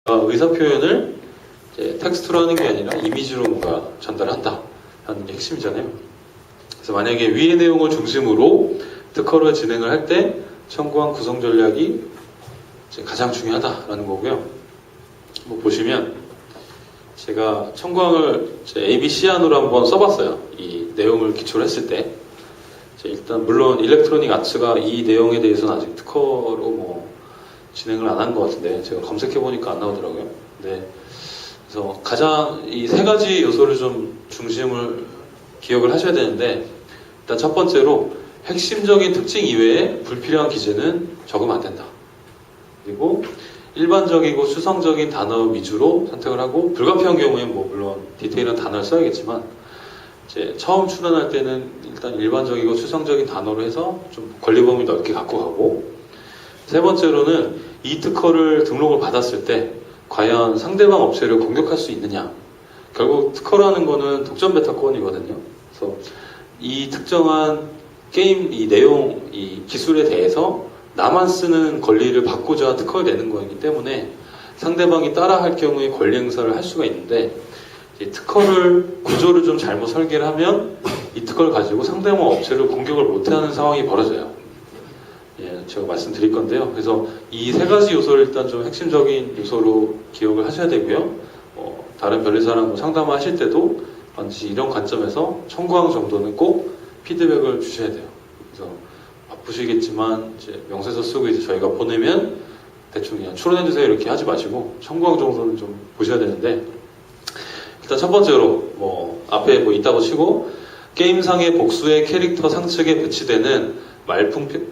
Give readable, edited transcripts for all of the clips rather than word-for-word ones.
의사 표현을 이제 텍스트로 하는 게 아니라 이미지로 뭔가 전달한다 하는 게 핵심이잖아요. 그래서 만약에 위의 내용을 중심으로 특허를 진행을 할 때 청구한 구성 전략이 이제 가장 중요하다라는 거고요. 뭐 보시면 제가 청구항을 ABC 안으로 한번 써봤어요. 이 내용을 기초로 했을 때 일단 물론 일렉트로닉 아츠가 이 내용에 대해서는 아직 특허로 뭐 진행을 안 한 것 같은데 제가 검색해보니까 안 나오더라고요. 네. 그래서 가장 이 세 가지 요소를 좀 중심을 기억을 하셔야 되는데 일단 첫 번째로 핵심적인 특징 이외에 불필요한 기재는 적으면 안 된다. 그리고 일반적이고 추상적인 단어 위주로 선택을 하고 불가피한 경우에는 뭐 물론 디테일한 단어를 써야겠지만 이제 처음 출연할 때는 일단 일반적이고 추상적인 단어로 해서 좀 권리 범위 넓게 갖고 가고 세 번째로는 이 특허를 등록을 받았을 때 과연 상대방 업체를 공격할 수 있느냐. 결국 특허라는 거는 독점 배타권이거든요. 그래서 이 특정한 게임 이 내용 이 기술에 대해서 나만 쓰는 권리를 받고자 특허를 내는 거이기 때문에 상대방이 따라할 경우에 권리 행사를 할 수가 있는데 특허를 구조를 좀 잘못 설계를 하면 이 특허를 가지고 상대방 업체를 공격을 못하는 상황이 벌어져요. 예, 제가 말씀드릴 건데요. 그래서 이 세 가지 요소를 일단 좀 핵심적인 요소로 기억을 하셔야 되고요. 다른 변리사랑 상담을 하실 때도 반드시 이런 관점에서 청구항 정도는 꼭 피드백을 주셔야 돼요. 그래서 바쁘시겠지만 이제 명세서 쓰고 이제 저희가 보내면 대충 그냥 출원해주세요 이렇게 하지 마시고 청구항 정도는 좀 보셔야 되는데 일단 첫 번째로 뭐 앞에 뭐 있다고 치고 게임상의 복수의 캐릭터 상측에 배치되는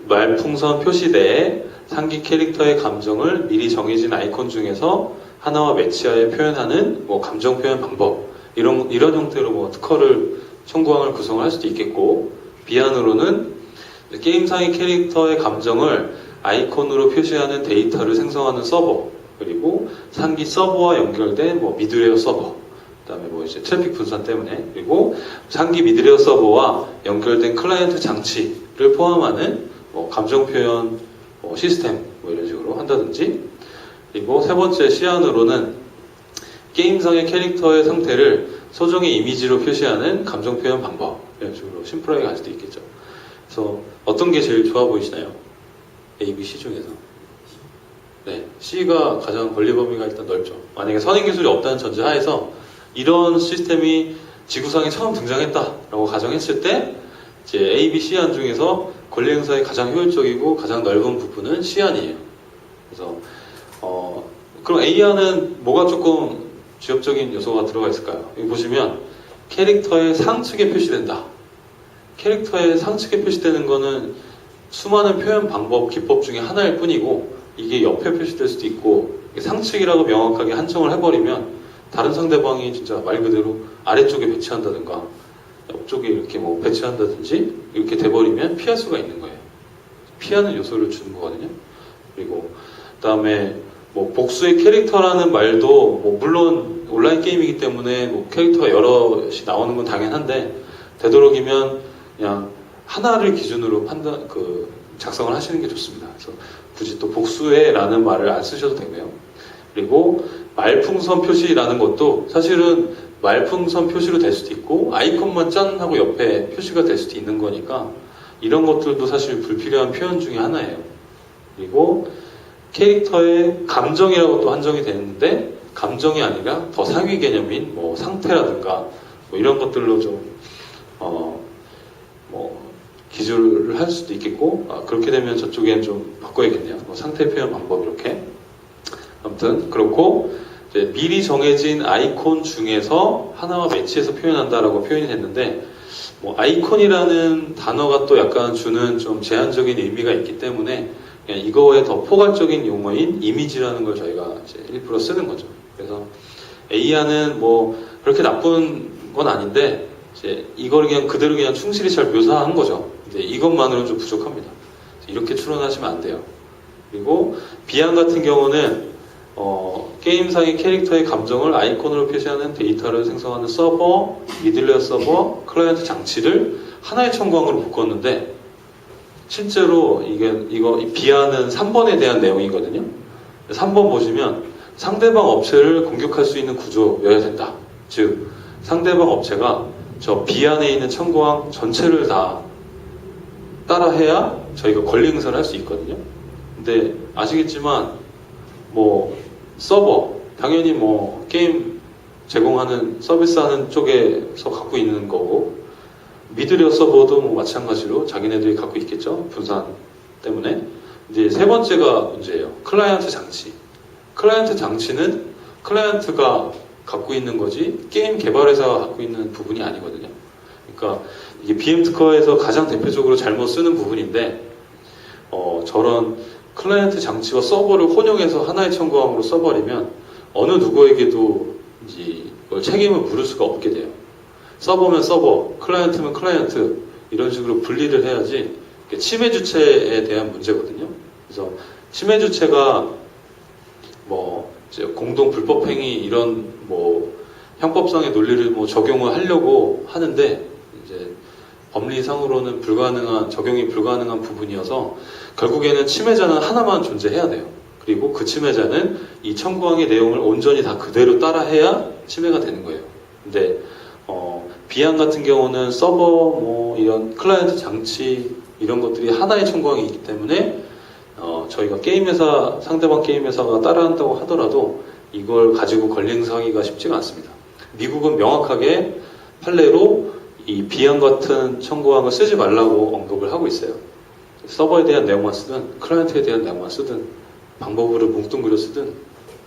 말풍선 표시대에 상기 캐릭터의 감정을 미리 정해진 아이콘 중에서 하나와 매치하여 표현하는 뭐 감정 표현 방법 이런 형태로 뭐 특허를 청구항을 구성을 할 수도 있겠고 비안으로는 게임상의 캐릭터의 감정을 아이콘으로 표시하는 데이터를 생성하는 서버 그리고 상기 서버와 연결된 뭐 미드웨어 서버 그다음에 뭐 이제 트래픽 분산 때문에 그리고 상기 미드웨어 서버와 연결된 클라이언트 장치를 포함하는 뭐 감정 표현 뭐 시스템 뭐 이런 식으로 한다든지 그리고 세 번째 시안으로는 게임상의 캐릭터의 상태를 소정의 이미지로 표시하는 감정 표현 방법 이런 식으로 심플하게 갈 수도 있겠죠. 그래서 어떤 게 제일 좋아 보이시나요? A, B, C 중에서 네, C가 가장 권리 범위가 일단 넓죠. 만약에 선행 기술이 없다는 전제하에서 이런 시스템이 지구상에 처음 등장했다라고 가정했을 때 이제 A, B, C 안 중에서 권리 행사에 가장 효율적이고 가장 넓은 부분은 C 안이에요. 그래서 그럼 A 안은 뭐가 조금 지엽적인 요소가 들어가 있을까요? 여기 보시면 캐릭터의 상측에 표시된다. 캐릭터의 상측에 표시되는 거는 수많은 표현 방법, 기법 중에 하나일 뿐이고 이게 옆에 표시될 수도 있고 상측이라고 명확하게 한정을 해버리면 다른 상대방이 진짜 말 그대로 아래쪽에 배치한다든가 옆쪽에 이렇게 뭐 배치한다든지 이렇게 돼버리면 피할 수가 있는 거예요. 피하는 요소를 주는 거거든요. 그리고 그다음에 뭐 복수의 캐릭터라는 말도 뭐 물론 온라인 게임이기 때문에 뭐 캐릭터가 여럿이 나오는 건 당연한데 되도록이면 그냥 하나를 기준으로 작성을 하시는 게 좋습니다. 그래서 굳이 또 복수해라는 말을 안 쓰셔도 되고요. 그리고 말풍선 표시라는 것도 사실은 말풍선 표시로 될 수도 있고 아이콘만 짠 하고 옆에 표시가 될 수도 있는 거니까 이런 것들도 사실 불필요한 표현 중에 하나예요. 그리고 캐릭터의 감정이라고 또 한정이 되는데 감정이 아니라 더 상위 개념인 뭐 상태라든가 뭐 이런 것들로 좀 기술을 할 수도 있겠고 그렇게 되면 저쪽엔 좀 바꿔야겠네요. 뭐 상태 표현 방법 이렇게 아무튼 그렇고 이제 미리 정해진 아이콘 중에서 하나와 매치해서 표현한다라고 표현이 됐는데 뭐 아이콘이라는 단어가 또 약간 주는 좀 제한적인 의미가 있기 때문에 그냥 이거에 더 포괄적인 용어인 이미지라는 걸 저희가 이제 일부러 쓰는 거죠. 그래서 AI는 뭐 그렇게 나쁜 건 아닌데 이제 이걸 그냥 그대로 그냥 충실히 잘 묘사한 거죠. 근데 이것만으로는 좀 부족합니다. 이렇게 추론하시면 안 돼요. 그리고 비안 같은 경우는 게임상의 캐릭터의 감정을 아이콘으로 표시하는 데이터를 생성하는 서버, 미들웨어 서버, 클라이언트 장치를 하나의 청구항으로 묶었는데 실제로 이 비안은 3번에 대한 내용이거든요. 3번 보시면 상대방 업체를 공격할 수 있는 구조여야 된다. 즉 상대방 업체가 저 B 안에 있는 청구항 전체를 다 따라해야 저희가 권리 행사를 할 수 있거든요. 근데 아시겠지만 뭐 서버 당연히 뭐 게임 제공하는 서비스하는 쪽에서 갖고 있는 거고 미드웨어 서버도 뭐 마찬가지로 자기네들이 갖고 있겠죠. 분산 때문에. 이제 세 번째가 문제예요. 클라이언트 장치. 클라이언트 장치는 클라이언트가 갖고 있는 거지 게임 개발회사가 갖고 있는 부분이 아니거든요. 그러니까 이게 BM 특허에서 가장 대표적으로 잘못 쓰는 부분인데 저런 클라이언트 장치와 서버를 혼용해서 하나의 청구항으로 써버리면 어느 누구에게도 이제 그걸 책임을 물을 수가 없게 돼요. 서버면 서버, 클라이언트면 클라이언트 이런 식으로 분리를 해야지 침해 주체에 대한 문제거든요. 그래서 침해 주체가 뭐 이제 공동 불법 행위 이런 뭐 형법상의 논리를 뭐 적용을 하려고 하는데 이제 법리상으로는 적용이 불가능한 부분이어서 결국에는 침해자는 하나만 존재해야 돼요. 그리고 그 침해자는 이 청구항의 내용을 온전히 다 그대로 따라해야 침해가 되는 거예요. 근데 비안 같은 경우는 서버 뭐 이런 클라이언트 장치 이런 것들이 하나의 청구항이기 때문에 저희가 게임회사 상대방 게임회사가 따라한다고 하더라도 이걸 가지고 권리 행사하기가 쉽지가 않습니다. 미국은 명확하게 판례로 이 비안 같은 청구항을 쓰지 말라고 언급을 하고 있어요. 서버에 대한 내용만 쓰든 클라이언트에 대한 내용만 쓰든 방법으로 뭉뚱그려 쓰든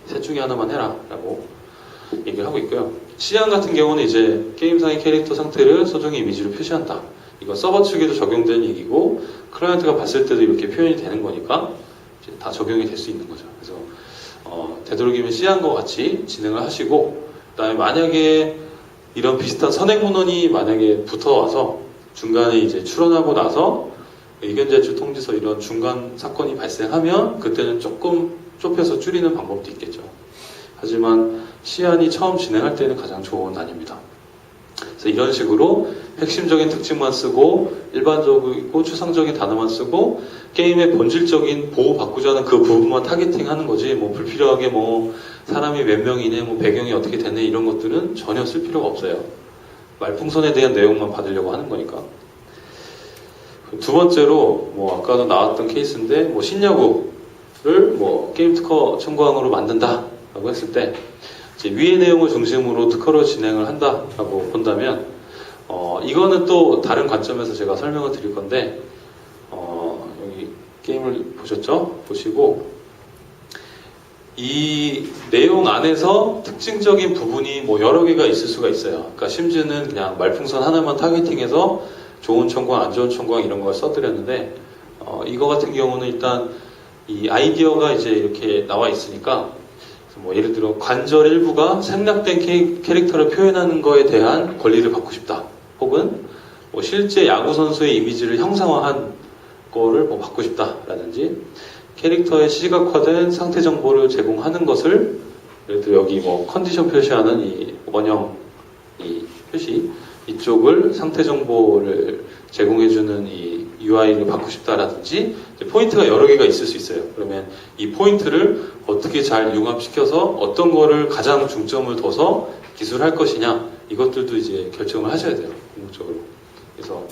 셋 중에 하나만 해라 라고 얘기를 하고 있고요. 시안 같은 경우는 이제 게임상의 캐릭터 상태를 소정의 이미지로 표시한다. 이건 서버 측에도 적용되는 얘기고 클라이언트가 봤을 때도 이렇게 표현이 되는 거니까 이제 다 적용이 될 수 있는 거죠. 그래서 되도록이면 시안과 같이 진행을 하시고 그다음에 만약에 이런 비슷한 선행 문헌이 만약에 붙어와서 중간에 이제 출원하고 나서 의견 제출 통지서 이런 중간 사건이 발생하면 그때는 조금 좁혀서 줄이는 방법도 있겠죠. 하지만 시안이 처음 진행할 때는 가장 좋은 난입니다. 그래서 이런 식으로 핵심적인 특징만 쓰고 일반적이고 추상적인 단어만 쓰고 게임의 본질적인 보호받고자 하는 그 부분만 타겟팅하는 거지 뭐 불필요하게 뭐 사람이 몇 명이네 뭐 배경이 어떻게 되네 이런 것들은 전혀 쓸 필요가 없어요. 말풍선에 대한 내용만 받으려고 하는 거니까. 두 번째로 뭐 아까도 나왔던 케이스인데 뭐 신야구를 뭐 게임 특허 청구항으로 만든다라고 했을 때 이제 위의 내용을 중심으로 특허로 진행을 한다라고 본다면 이거는 또 다른 관점에서 제가 설명을 드릴 건데 여기 게임을 보셨죠? 보시고 이 내용 안에서 특징적인 부분이 뭐 여러 개가 있을 수가 있어요. 그러니까 심지어는 그냥 말풍선 하나만 타겟팅해서 좋은 청구항, 안 좋은 청구항 이런 걸 써드렸는데 이거 같은 경우는 일단 이 아이디어가 이제 이렇게 나와 있으니까 뭐 예를 들어 관절 일부가 생략된 캐릭터를 표현하는 거에 대한 권리를 받고 싶다. 혹은 뭐 실제 야구 선수의 이미지를 형상화한 거를 뭐 받고 싶다라든지 캐릭터의 시각화된 상태 정보를 제공하는 것을 예를 들어 여기 뭐 컨디션 표시하는 이 원형 이 표시 이쪽을 상태 정보를 제공해주는 이 UI를 받고 싶다라든지 포인트가 여러 개가 있을 수 있어요. 그러면 이 포인트를 어떻게 잘 융합시켜서 어떤 거를 가장 중점을 둬서 기술할 것이냐 이것들도 이제 결정을 하셔야 돼요. 궁극적으로. 그래서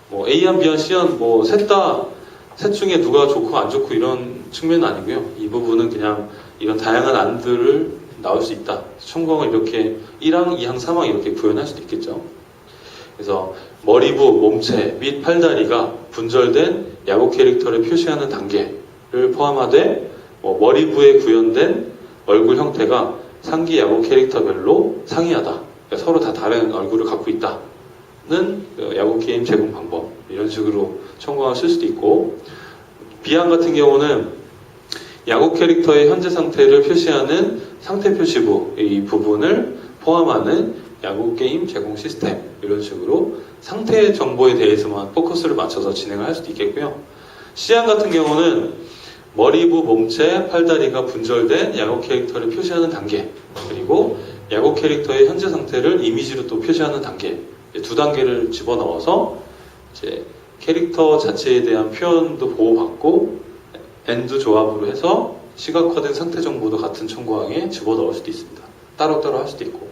뭐 A안, B안, C안 뭐 셋 중에 누가 좋고 안 좋고 이런 측면은 아니고요. 이 부분은 그냥 이런 다양한 안들을 나올 수 있다. 청구항을 이렇게 1항, 2항, 3항 이렇게 구현할 수도 있겠죠. 그래서 머리부, 몸체 및 팔다리가 분절된 야구 캐릭터를 표시하는 단계를 포함하되 머리부에 구현된 얼굴 형태가 상기 야구 캐릭터별로 상이하다. 그러니까 서로 다 다른 얼굴을 갖고 있다는 야구 게임 제공 방법 이런 식으로 청구항을 쓸 수도 있고 비안 같은 경우는 야구 캐릭터의 현재 상태를 표시하는 상태 표시부 이 부분을 포함하는 야구 게임 제공 시스템 이런 식으로 상태 정보에 대해서만 포커스를 맞춰서 진행을 할 수도 있겠고요. 시안 같은 경우는 머리부, 몸체, 팔다리가 분절된 야구 캐릭터를 표시하는 단계 그리고 야구 캐릭터의 현재 상태를 이미지로 또 표시하는 단계 두 단계를 집어넣어서 이제 캐릭터 자체에 대한 표현도 보호받고 엔드 조합으로 해서 시각화된 상태 정보도 같은 청구항에 집어넣을 수도 있습니다. 따로따로 할 수도 있고.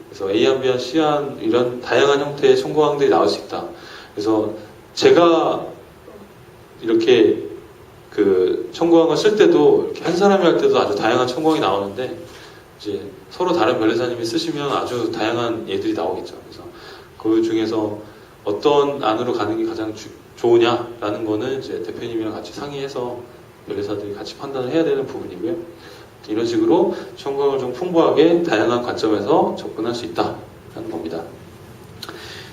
그래서 A안, B안, C안 이런 다양한 형태의 청구항들이 나올 수 있다. 그래서 제가 이렇게 그 청구항을 쓸 때도 이렇게 한 사람이 할 때도 아주 다양한 청구항이 나오는데 이제 서로 다른 변호사님이 쓰시면 아주 다양한 예들이 나오겠죠. 그래서 그 중에서 어떤 안으로 가는 게 가장 좋으냐라는 거는 이제 대표님이랑 같이 상의해서 변호사들이 같이 판단을 해야 되는 부분이고요. 이런 식으로 청구항을 좀 풍부하게 다양한 관점에서 접근할 수 있다는 겁니다.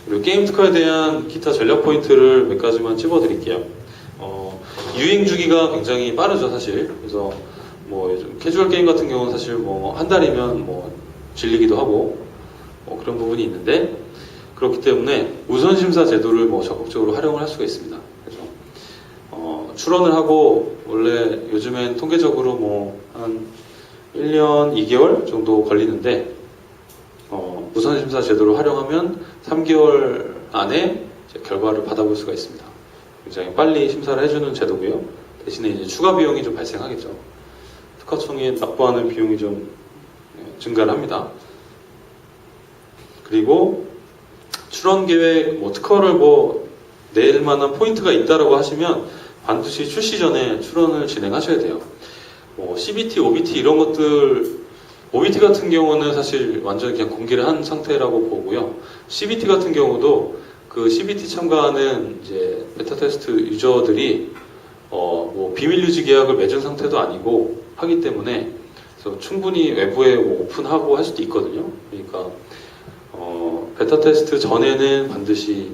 그리고 게임 특화에 대한 기타 전략 포인트를 몇 가지만 찝어드릴게요. 유행 주기가 굉장히 빠르죠, 사실. 그래서 뭐 요즘 캐주얼 게임 같은 경우는 사실 뭐 한 달이면 뭐 질리기도 하고 뭐 그런 부분이 있는데 그렇기 때문에 우선 심사 제도를 뭐 적극적으로 활용을 할 수가 있습니다. 그래서 출원을 하고 원래 요즘엔 통계적으로 뭐 한 1년 2개월 정도 걸리는데 우선 심사 제도를 활용하면 3개월 안에 이제 결과를 받아볼 수가 있습니다. 굉장히 빨리 심사를 해주는 제도고요. 대신에 이제 추가 비용이 좀 발생하겠죠. 특허청이 납부하는 비용이 좀 증가를 합니다. 그리고 출원 계획, 뭐 특허를 뭐 낼 만한 포인트가 있다라고 하시면 반드시 출시 전에 출원을 진행하셔야 돼요. 뭐 CBT, OBT 이런 것들, OBT 같은 경우는 사실 완전히 그냥 공개를 한 상태라고 보고요. CBT 같은 경우도 그 CBT 참가하는 이제 베타 테스트 유저들이 뭐 비밀 유지 계약을 맺은 상태도 아니고 하기 때문에 그래서 충분히 외부에 뭐 오픈하고 할 수도 있거든요. 그러니까 베타 테스트 전에는 반드시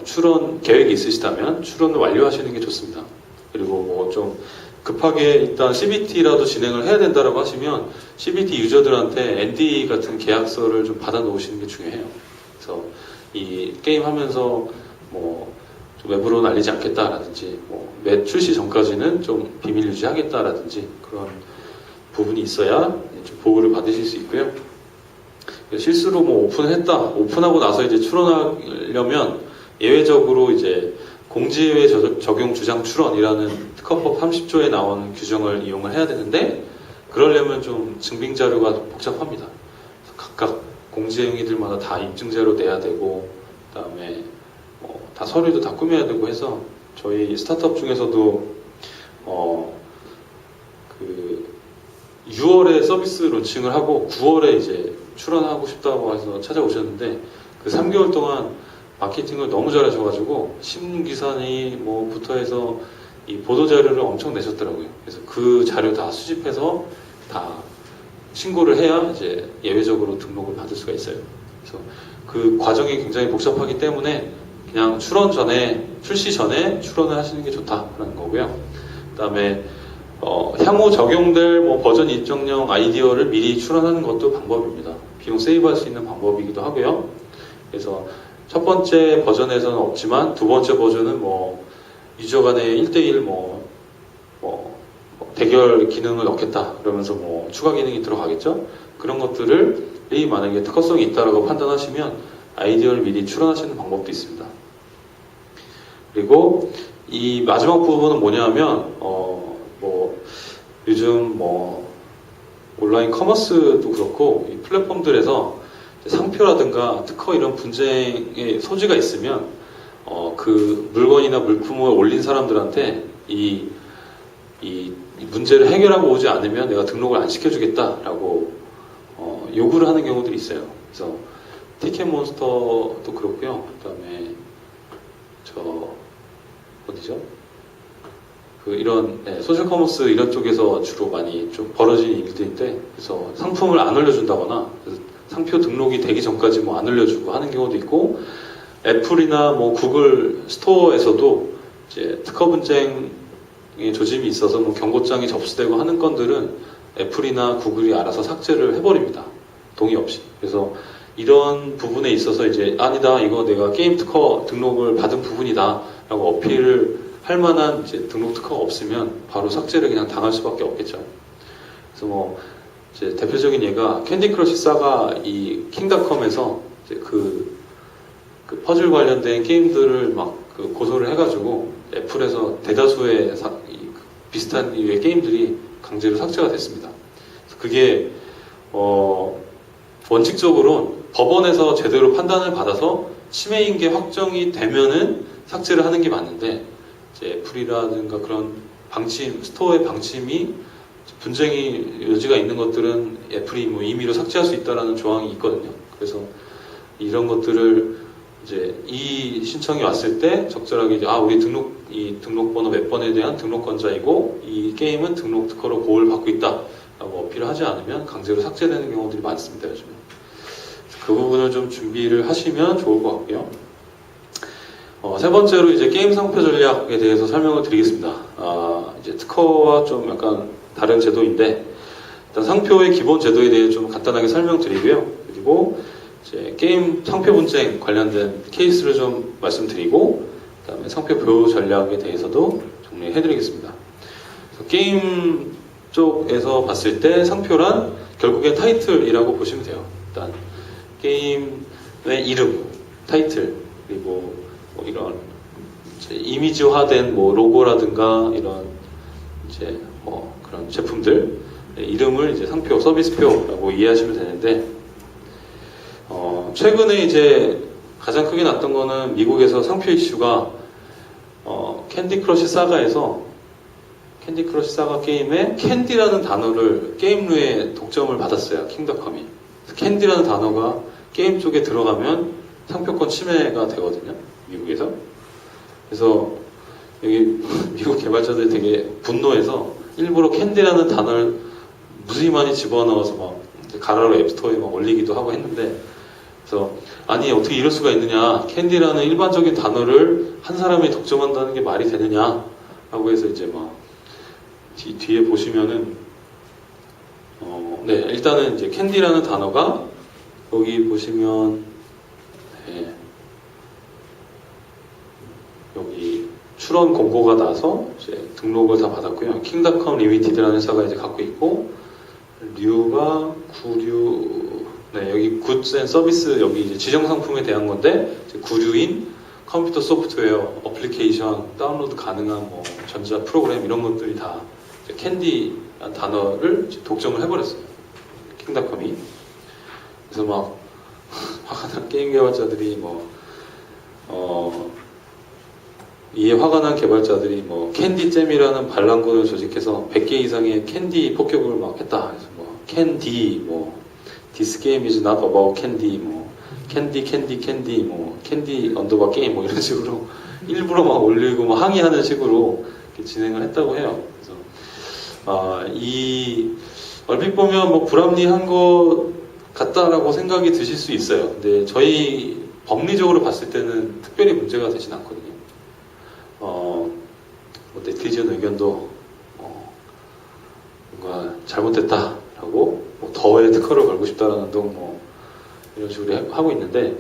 출원 계획이 있으시다면 출원을 완료하시는 게 좋습니다. 그리고 뭐 좀 급하게 일단 CBT라도 진행을 해야 된다라고 하시면 CBT 유저들한테 ND 같은 계약서를 좀 받아 놓으시는 게 중요해요. 그래서 이 게임 하면서 뭐 외부로 알리지 않겠다라든지 뭐 매 출시 전까지는 좀 비밀 유지하겠다라든지 그런 부분이 있어야 좀 보호를 받으실 수 있고요. 실수로 뭐 오픈했다, 오픈하고 나서 이제 출원하려면 예외적으로 이제 공지외 적용 주장 출원이라는 특허법 30조에 나온 규정을 이용을 해야 되는데 그러려면 좀 증빙 자료가 복잡합니다. 각각 공지 행위들마다 다 입증자료 내야 되고 그다음에 다 서류도 다 꾸며야 되고 해서 저희 스타트업 중에서도 그 6월에 서비스 론칭을 하고 9월에 이제 출원하고 싶다고 해서 찾아오셨는데 그 3개월 동안 마케팅을 너무 잘하셔가지고 신문기사니 뭐부터 해서 이 보도자료를 엄청 내셨더라고요. 그래서 그 자료 다 수집해서 다 신고를 해야 이제 예외적으로 등록을 받을 수가 있어요. 그래서 그 과정이 굉장히 복잡하기 때문에 그냥 출원 전에, 출시 전에 출원을 하시는 게 좋다라는 거고요. 그 다음에 향후 적용될 뭐 버전 입증용 아이디어를 미리 출원하는 것도 방법입니다. 비용 세이브할 수 있는 방법이기도 하고요. 그래서 첫 번째 버전에서는 없지만 두 번째 버전은 뭐 유저 간의 1대1 대결 기능을 넣겠다 그러면서 뭐 추가 기능이 들어가겠죠. 그런 것들을 만약에 특허성이 있다라고 판단하시면 아이디어를 미리 출원하시는 방법도 있습니다. 그리고 이 마지막 부분은 뭐냐면 요즘 뭐 온라인 커머스도 그렇고 이 플랫폼들에서 상표라든가 특허 이런 분쟁의 소지가 있으면 그 물건이나 물품을 올린 사람들한테 이 문제를 해결하고 오지 않으면 내가 등록을 안 시켜주겠다라고 요구를 하는 경우들이 있어요. 그래서 티켓몬스터도 그렇고요. 그다음에 어디죠? 이런 소셜 커머스 이런 쪽에서 주로 많이 좀 벌어지는 일들인데 그래서 상품을 안 올려준다거나 상표 등록이 되기 전까지 뭐 안 올려주고 하는 경우도 있고 애플이나 뭐 구글 스토어에서도 이제 특허 분쟁의 조짐이 있어서 뭐 경고장이 접수되고 하는 건들은 애플이나 구글이 알아서 삭제를 해버립니다. 동의 없이. 그래서 이런 부분에 있어서 이제 아니다 이거 내가 게임 특허 등록을 받은 부분이다 라고 어필을 할 만한 이제 등록 특허가 없으면 바로 삭제를 그냥 당할 수밖에 없겠죠. 그래서 뭐 이제 대표적인 예가 캔디 크러쉬 사가 이 킹닷컴에서 이제 그 퍼즐 관련된 게임들을 막 고소를 해가지고 애플에서 대다수의 비슷한 류의 게임들이 강제로 삭제가 됐습니다. 그게 원칙적으로 법원에서 제대로 판단을 받아서 침해인 게 확정이 되면은 삭제를 하는 게 맞는데 이제 애플이라든가 그런 방침, 스토어의 방침이 분쟁이 여지가 있는 것들은 애플이 뭐 임의로 삭제할 수 있다라는 조항이 있거든요. 그래서 이런 것들을 이제 이 신청이 왔을 때 적절하게 이제 우리 이 등록번호 몇 번에 대한 등록권자이고 이 게임은 등록 특허로 보호를 받고 있다라고 어필을 하지 않으면 강제로 삭제되는 경우들이 많습니다, 요즘에. 그 부분을 좀 준비를 하시면 좋을 것 같고요. 세 번째로 이제 게임 상표 전략에 대해서 설명을 드리겠습니다. 이제 특허와 좀 약간 다른 제도인데, 일단 상표의 기본 제도에 대해 좀 간단하게 설명드리고요. 그리고 이제 게임 상표 분쟁 관련된 케이스를 좀 말씀드리고, 그다음에 상표 보호 전략에 대해서도 정리해드리겠습니다. 게임 쪽에서 봤을 때 상표란 결국엔 타이틀이라고 보시면 돼요. 일단 게임의 이름, 타이틀, 그리고 뭐 이런 이제 이미지화된 뭐 로고라든가 이런 이제 뭐 그런 제품들 이름을 이제 상표, 서비스표라고 이해하시면 되는데, 최근에 이제 가장 크게 났던 거는 미국에서 상표 이슈가 캔디 크러쉬 사가에서 캔디 크러쉬 사가 게임에 캔디라는 단어를 게임류에 독점을 받았어요. 킹닷컴이. 캔디라는 단어가 게임 쪽에 들어가면 상표권 침해가 되거든요. 미국에서. 그래서 여기 미국 개발자들이 되게 분노해서 일부러 캔디라는 단어를 무수히 많이 집어넣어서 막 가라로 앱스토어에 막 올리기도 하고 했는데, 그래서 아니 어떻게 이럴 수가 있느냐, 캔디라는 일반적인 단어를 한 사람이 독점한다는 게 말이 되느냐 하고 해서 이제 막 뒤에 보시면은 네, 일단은 이제 캔디라는 단어가 여기 보시면 네, 여기 출원 공고가 나서 이제 등록을 다 받았고요. 킹닷컴 리미티드라는 회사가 이제 갖고 있고, 류가 구류, 네, 여기 굿즈 앤 서비스, 여기 이제 지정 상품에 대한 건데, 구류인 컴퓨터 소프트웨어, 어플리케이션, 다운로드 가능한 뭐 전자 프로그램 이런 것들이 다 캔디 단어를 독점을 해버렸어요. 킹닷컴이. 그래서 막 화가 난 게임 개발자들이 이에 화가 난 개발자들이 뭐 캔디잼이라는 반란군을 조직해서 100개 이상의 캔디 폭격을 막 했다. 그래서 뭐 캔디, 뭐 This game is not about candy, 뭐 캔디, 뭐 캔디 언더바 게임 뭐 이런 식으로 일부러 막 올리고 막 항의하는 식으로 이렇게 진행을 했다고 해요. 그래서 이 얼핏 보면 뭐 불합리한 것 같다라고 생각이 드실 수 있어요. 근데 저희 법리적으로 봤을 때는 특별히 문제가 되진 않거든요. 뭐 네티즌 의견도 뭔가 잘못됐다라고 뭐 더의 특허를 걸고 싶다라는 등 뭐 이런 식으로 하고 있는데,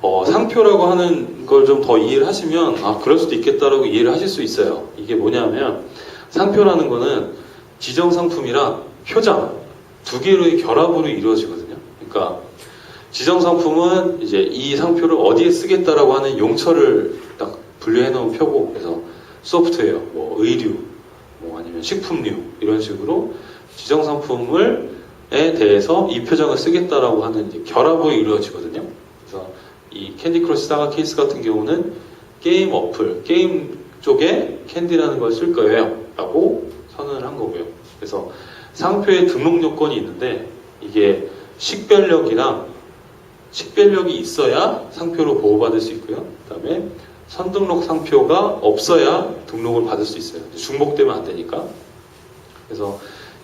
상표라고 하는 걸 좀 더 이해를 하시면 그럴 수도 있겠다라고 이해를 하실 수 있어요. 이게 뭐냐면 상표라는 거는 지정 상품이랑 표장 두 개의 결합으로 이루어지거든요. 그러니까 지정 상품은 이제 이 상표를 어디에 쓰겠다라고 하는 용처를 딱 분류해 놓은 표고, 그래서 소프트웨어, 뭐 의류, 뭐 아니면 식품류 이런 식으로 지정 상품에 대해서 이 표장을 쓰겠다라고 하는 이제 결합으로 이루어지거든요. 그래서 이 캔디 크러쉬 사가 케이스 같은 경우는 게임 어플, 게임 쪽에 캔디라는 걸 쓸 거예요 라고 선언을 한 거고요. 그래서 상표에 등록 요건이 있는데, 이게 식별력이 있어야 상표로 보호받을 수 있고요. 그 다음에 선등록 상표가 없어야 등록을 받을 수 있어요. 중복되면 안 되니까. 그래서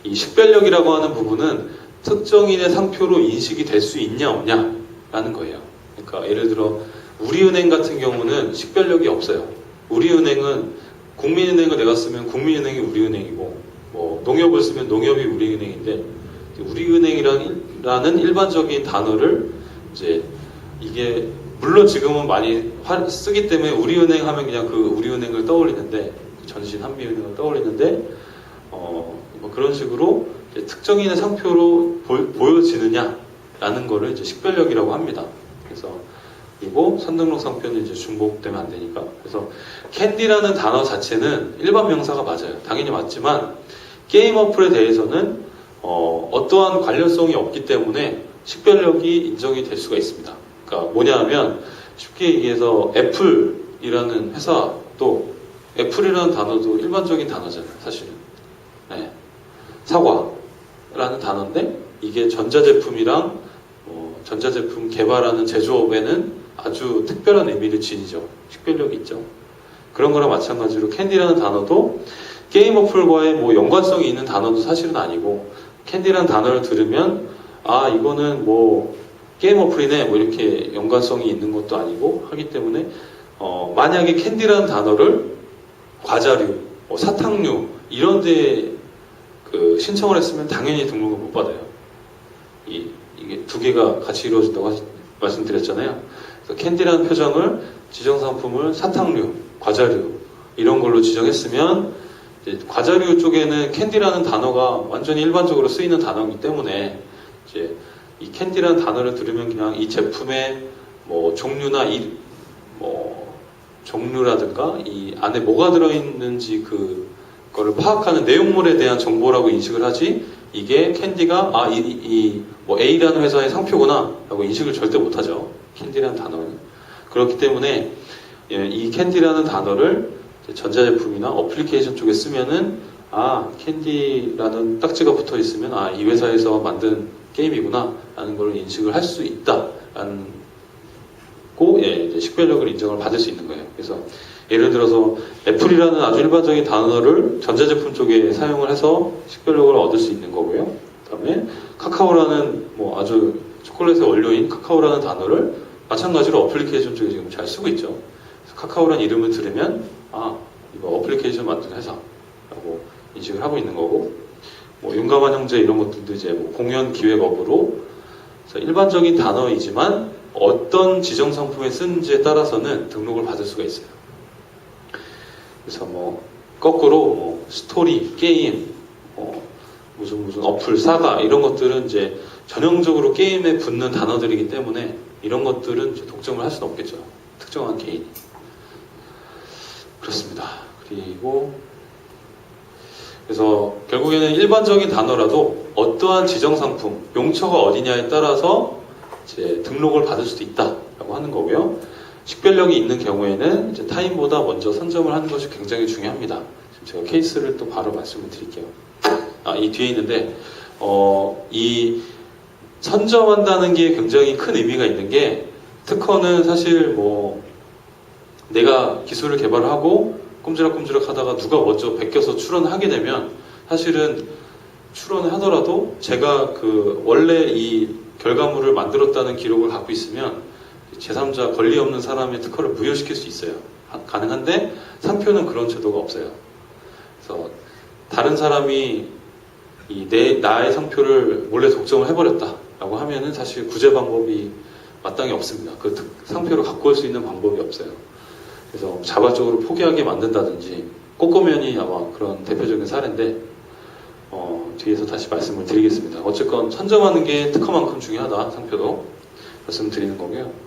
이 식별력이라고 하는 부분은 특정인의 상표로 인식이 될 수 있냐 없냐라는 거예요. 그러니까 예를 들어 우리은행 같은 경우는 식별력이 없어요. 우리은행은 국민은행을 내가 쓰면 국민은행이 우리은행이고, 뭐 농협을 쓰면 농협이 우리은행인데, 우리은행이라는 일반적인 단어를 이제 이게 물론 지금은 많이 쓰기 때문에 우리은행 하면 그냥 그 우리은행을 떠올리는데, 전신 한미은행을 떠올리는데, 뭐 그런 식으로 특정인의 상표로 보여지느냐라는 거를 이제 식별력이라고 합니다. 그래서 그리고 선등록 상표는 이제 중복되면 안 되니까. 그래서 캔디라는 단어 자체는 일반 명사가 맞아요. 당연히 맞지만 게임 어플에 대해서는 어떠한 관련성이 없기 때문에 식별력이 인정이 될 수가 있습니다. 그러니까 뭐냐 하면 쉽게 얘기해서 애플이라는 회사도 애플이라는 단어도 일반적인 단어잖아요, 사실은. 네. 사과라는 단어인데 이게 전자제품이랑 전자제품 개발하는 제조업에는 아주 특별한 의미를 지니죠. 식별력이 있죠. 그런 거랑 마찬가지로 캔디라는 단어도 게임 어플과의 뭐 연관성이 있는 단어도 사실은 아니고 캔디라는 단어를 들으면 아 이거는 뭐 게임 어플이네 뭐 이렇게 연관성이 있는 것도 아니고 하기 때문에 만약에 캔디라는 단어를 과자류, 사탕류 이런 데 그 신청을 했으면 당연히 등록을 못 받아요. 이게 두 개가 같이 이루어진다고 말씀드렸잖아요. 그래서 캔디라는 표정을 지정상품을 사탕류, 과자류 이런 걸로 지정했으면 이제 과자류 쪽에는 캔디라는 단어가 완전히 일반적으로 쓰이는 단어이기 때문에 이제 이 캔디라는 단어를 들으면 그냥 이 제품의 뭐 종류나 종류라든가 이 안에 뭐가 들어있는지 그거를 파악하는 내용물에 대한 정보라고 인식을 하지 이게 캔디가 뭐 A라는 회사의 상표구나 라고 인식을 절대 못하죠. 캔디라는 단어는. 그렇기 때문에 이 캔디라는 단어를 전자제품이나 어플리케이션 쪽에 쓰면은 캔디라는 딱지가 붙어 있으면 이 회사에서 만든 게임이구나 라는 걸 인식을 할 수 있다 라는 이제 식별력을 인정을 받을 수 있는 거예요. 그래서 예를 들어서 애플이라는 아주 일반적인 단어를 전자제품 쪽에 사용을 해서 식별력을 얻을 수 있는 거고요. 그다음에 카카오라는 뭐 아주 초콜릿의 원료인 카카오라는 단어를 마찬가지로 어플리케이션 쪽에 지금 잘 쓰고 있죠. 그래서 카카오라는 이름을 들으면 이거 어플리케이션 만든 회사라고 인식을 하고 있는 거고 뭐 윤가만 형제 이런 것들도 이제 뭐 공연 기획업으로 일반적인 단어이지만 어떤 지정 상품에 쓰는지에 따라서는 등록을 받을 수가 있어요. 그래서 뭐 거꾸로 뭐 스토리, 게임, 무슨 어플, 사과 이런 것들은 이제 전형적으로 게임에 붙는 단어들이기 때문에 이런 것들은 이제 독점을 할 수는 없겠죠. 특정한 개인이. 그렇습니다. 그래서 결국에는 일반적인 단어라도 어떠한 지정 상품, 용처가 어디냐에 따라서 이제 등록을 받을 수도 있다라고 하는 거고요. 식별력이 있는 경우에는 이제 타인보다 먼저 선점을 하는 것이 굉장히 중요합니다. 지금 제가 케이스를 또 바로 말씀을 드릴게요. 이 뒤에 있는데 이 선점한다는 게 굉장히 큰 의미가 있는 게 특허는 사실 뭐 내가 기술을 개발하고 꼼지락꼼지락 하다가 누가 먼저 베껴서 출원하게 되면 사실은 출원을 하더라도 제가 원래 이 결과물을 만들었다는 기록을 갖고 있으면 제3자 권리 없는 사람의 특허를 무효시킬 수 있어요. 가능한데 상표는 그런 제도가 없어요. 그래서 다른 사람이 나의 상표를 몰래 독점을 해버렸다라고 하면은 사실 구제 방법이 마땅히 없습니다. 그 상표를 갖고 올 수 있는 방법이 없어요. 그래서 자발적으로 포기하게 만든다든지 꼬꼬면이 아마 그런 대표적인 사례인데 뒤에서 다시 말씀을 드리겠습니다. 어쨌건 선점하는 게 특허만큼 중요하다. 상표도 말씀드리는 거고요.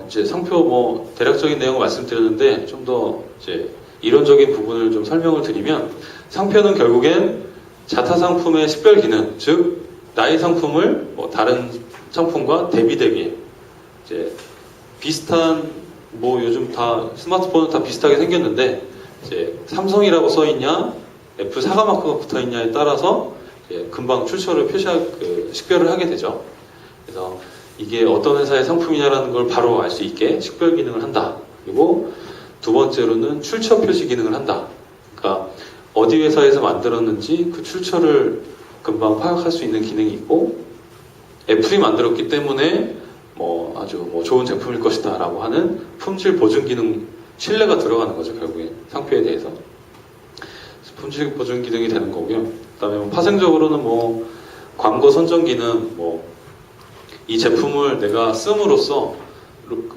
이제 상표 뭐 대략적인 내용을 말씀드렸는데 좀 더 이제 이론적인 부분을 좀 설명을 드리면 상표는 결국엔 자타 상품의 식별 기능, 즉 나의 상품을 뭐 다른 상품과 대비되게 이제 비슷한 뭐 요즘 다 스마트폰은 다 비슷하게 생겼는데 이제 삼성이라고 써 있냐, 애플 사과 마크가 붙어 있냐에 따라서 금방 출처를 식별을 하게 되죠. 그래서 이게 어떤 회사의 상품이냐라는 걸 바로 알 수 있게 식별 기능을 한다. 그리고 두 번째로는 출처 표시 기능을 한다. 그러니까 어디 회사에서 만들었는지 그 출처를 금방 파악할 수 있는 기능이 있고 애플이 만들었기 때문에 뭐 아주 뭐 좋은 제품일 것이다 라고 하는 품질 보증 기능 신뢰가 들어가는 거죠. 결국에 상표에 대해서 품질 보증 기능이 되는 거고요. 그 다음에 뭐 파생적으로는 뭐 광고 선정 기능, 뭐 이 제품을 내가 씀으로써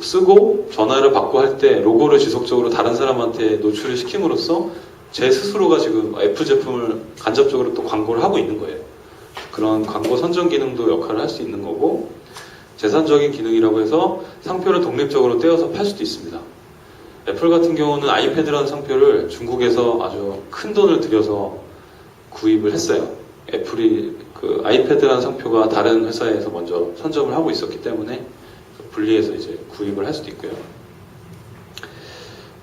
쓰고 전화를 받고 할 때 로고를 지속적으로 다른 사람한테 노출을 시킴으로써 제 스스로가 지금 애플 제품을 간접적으로 또 광고를 하고 있는 거예요. 그런 광고 선정 기능도 역할을 할 수 있는 거고 재산적인 기능이라고 해서 상표를 독립적으로 떼어서 팔 수도 있습니다. 애플 같은 경우는 아이패드라는 상표를 중국에서 아주 큰 돈을 들여서 구입을 했어요. 애플이 그 아이패드라는 상표가 다른 회사에서 먼저 선점을 하고 있었기 때문에 분리해서 이제 구입을 할 수도 있고요.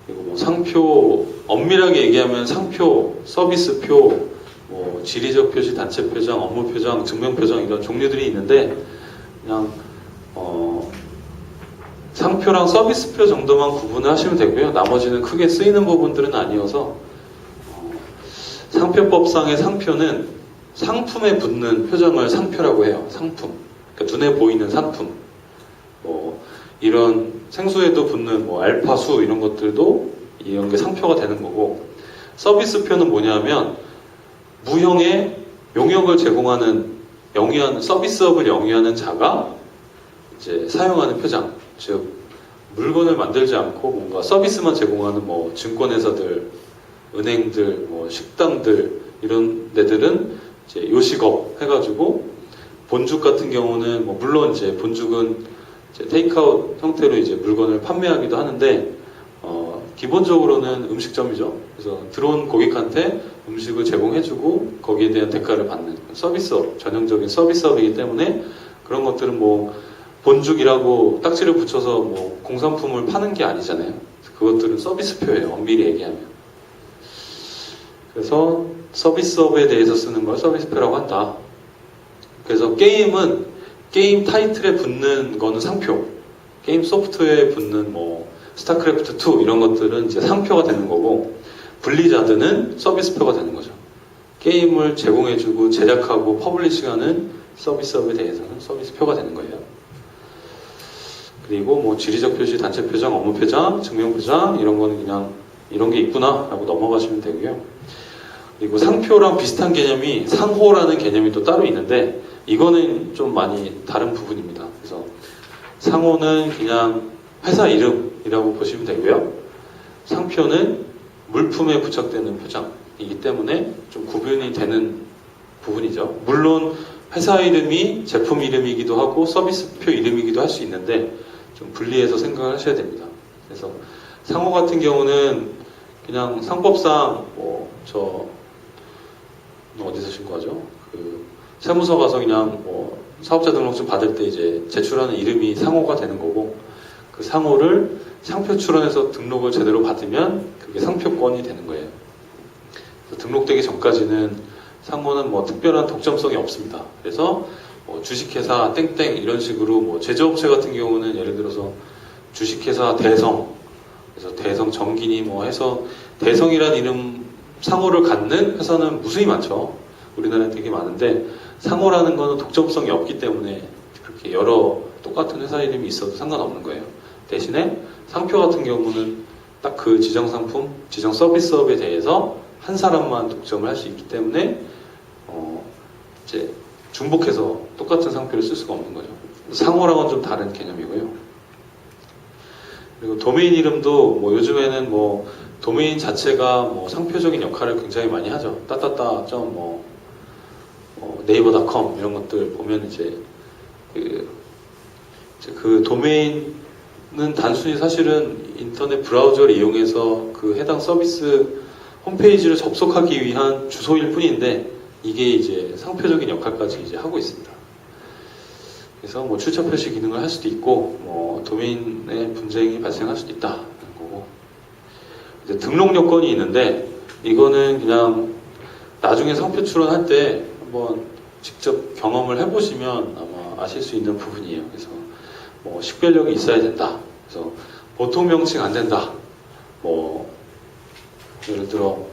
그리고 뭐 상표, 엄밀하게 얘기하면 상표, 서비스표, 뭐 지리적 표시, 단체 표장, 업무 표장, 증명 표장 이런 종류들이 있는데 그냥 상표랑 서비스표 정도만 구분을 하시면 되고요. 나머지는 크게 쓰이는 부분들은 아니어서 상표법상의 상표는 상품에 붙는 표정을 상표라고 해요. 상품. 그러니까 눈에 보이는 상품. 뭐 이런 생수에도 붙는 뭐 알파수 이런 것들도 이런 게 상표가 되는 거고, 서비스표는 뭐냐면 무형의 용역을 제공하는 서비스업을 영위하는 자가 이제 사용하는 표장. 즉 물건을 만들지 않고 뭔가 서비스만 제공하는 뭐 증권회사들, 은행들, 뭐 식당들 이런 데들은 이제 요식업 해가지고, 본죽 같은 경우는 뭐 물론 이제 본죽은 이제 테이크아웃 형태로 이제 물건을 판매하기도 하는데 기본적으로는 음식점이죠. 그래서 들어온 고객한테 음식을 제공해주고 거기에 대한 대가를 받는 서비스업, 전형적인 서비스업이기 때문에 그런 것들은 뭐 본죽이라고 딱지를 붙여서 뭐 공산품을 파는 게 아니잖아요. 그것들은 서비스표예요. 엄밀히 얘기하면. 그래서 서비스업에 대해서 쓰는 걸 서비스표라고 한다. 그래서 게임은 게임 타이틀에 붙는 거는 상표, 게임 소프트웨어에 붙는 뭐 스타크래프트 2 이런 것들은 이제 상표가 되는 거고, 블리자드는 서비스표가 되는 거죠. 게임을 제공해주고 제작하고 퍼블리싱하는 서비스업에 대해서는 서비스표가 되는 거예요. 그리고 뭐 지리적 표시, 단체 표장, 업무 표장, 증명 표장 이런 거는 그냥 이런 게 있구나 라고 넘어가시면 되고요. 그리고 상표랑 비슷한 개념이 상호라는 개념이 또 따로 있는데 이거는 좀 많이 다른 부분입니다. 그래서 상호는 그냥 회사 이름이라고 보시면 되고요. 상표는 물품에 부착되는 표장이기 때문에 좀 구분이 되는 부분이죠. 물론 회사 이름이 제품 이름이기도 하고 서비스표 이름이기도 할 수 있는데 좀 분리해서 생각을 하셔야 됩니다. 그래서 상호 같은 경우는 그냥 상법상 어디서 신고하죠? 그 세무서 가서 그냥 뭐 사업자 등록증 받을 때 이제 제출하는 이름이 상호가 되는 거고, 그 상호를 상표 출원해서 등록을 제대로 받으면 그게 상표권이 되는 거예요. 등록되기 전까지는 상호는 뭐 특별한 독점성이 없습니다. 그래서 뭐 주식회사 땡땡 이런 식으로 뭐 제조업체 같은 경우는 예를 들어서 주식회사 대성, 그래서 대성 정기니 뭐 해서 대성이란 이름 상호를 갖는 회사는 무수히 많죠. 우리나라에 되게 많은데 상호라는 거는 독점성이 없기 때문에 그렇게 여러 똑같은 회사 이름이 있어도 상관없는 거예요. 대신에 상표 같은 경우는 딱 그 지정 상품, 지정 서비스업에 대해서 한 사람만 독점을 할 수 있기 때문에 이제 중복해서 똑같은 상표를 쓸 수가 없는 거죠. 상호랑은 좀 다른 개념이고요. 그리고 도메인 이름도 뭐 요즘에는 뭐 도메인 자체가 뭐 상표적인 역할을 굉장히 많이 하죠. 따따따 점 뭐 네이버닷컴 이런 것들 보면 이제 그 도메인은 단순히 사실은 인터넷 브라우저를 이용해서 그 해당 서비스 홈페이지를 접속하기 위한 주소일 뿐인데 이게 이제 상표적인 역할까지 이제 하고 있습니다. 그래서 뭐 출처 표시 기능을 할 수도 있고 뭐 도메인의 분쟁이 발생할 수도 있다는 거고, 이제 등록 요건이 있는데 이거는 그냥 나중에 상표 출원할 때 한번 직접 경험을 해보시면 아마 아실 수 있는 부분이에요. 그래서 뭐 식별력이 있어야 된다. 그래서 보통 명칭 안 된다. 뭐 예를 들어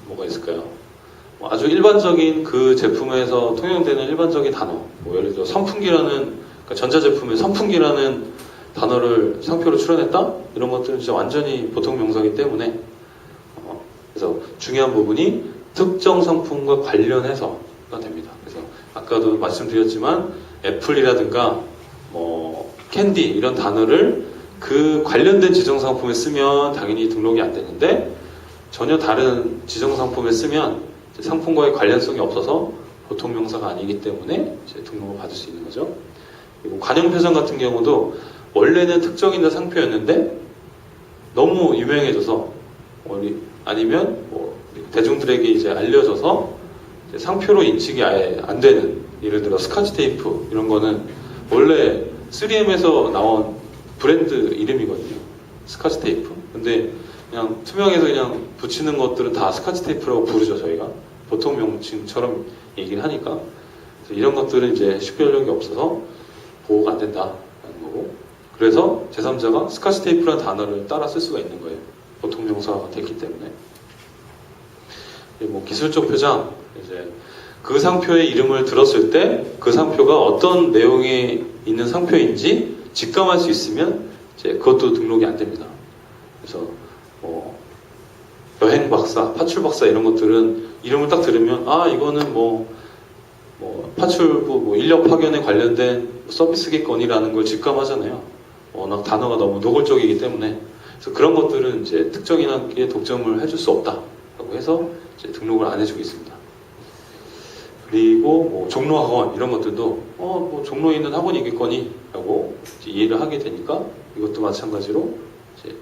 뭐가 있을까요? 뭐 아주 일반적인 그 제품에서 통용되는 일반적인 단어, 뭐 예를 들어 선풍기라는, 그러니까 전자제품에 선풍기라는 단어를 상표로 출원했다? 이런 것들은 진짜 완전히 보통 명사이기 때문에 그래서 중요한 부분이 특정 상품과 관련해서가 됩니다. 그래서 아까도 말씀드렸지만 애플이라든가 뭐 캔디 이런 단어를 그 관련된 지정상품에 쓰면 당연히 등록이 안 되는데 전혀 다른 지정상품에 쓰면 상품과의 관련성이 없어서 보통 명사가 아니기 때문에 이제 등록을 받을 수 있는 거죠. 그리고 관형 표정 같은 경우도 원래는 특정인의 상표였는데 너무 유명해져서 아니면 뭐 대중들에게 이제 알려져서 이제 상표로 인식이 아예 안 되는, 예를 들어 스카치 테이프 이런 거는 원래 3M에서 나온 브랜드 이름이거든요. 스카치 테이프. 근데 그냥 투명해서 그냥 붙이는 것들은 다 스카치 테이프라고 부르죠, 저희가. 보통 명칭처럼 얘기를 하니까. 그래서 이런 것들은 이제 식별력이 없어서 보호가 안 된다라는 거고. 그래서 제3자가 스카치 테이프라는 단어를 따라 쓸 수가 있는 거예요. 보통 명사가 됐기 때문에. 뭐 기술적 표장, 이제 그 상표의 이름을 들었을 때 그 상표가 어떤 내용에 있는 상표인지 직감할 수 있으면 이제 그것도 등록이 안 됩니다. 그래서 뭐 여행 박사, 파출 박사 이런 것들은 이름을 딱 들으면 아 이거는 뭐 파출부 뭐 인력 파견에 관련된 서비스겠거니라는 걸 직감하잖아요. 워낙 단어가 너무 노골적이기 때문에. 그래서 그런 것들은 이제 특정인에게 독점을 해줄 수 없다라고 해서 이제 등록을 안 해주고 있습니다. 그리고 뭐 종로학원 이런 것들도 뭐 종로에 있는 학원이겠거니라고 이해를 하게 되니까 이것도 마찬가지로 이제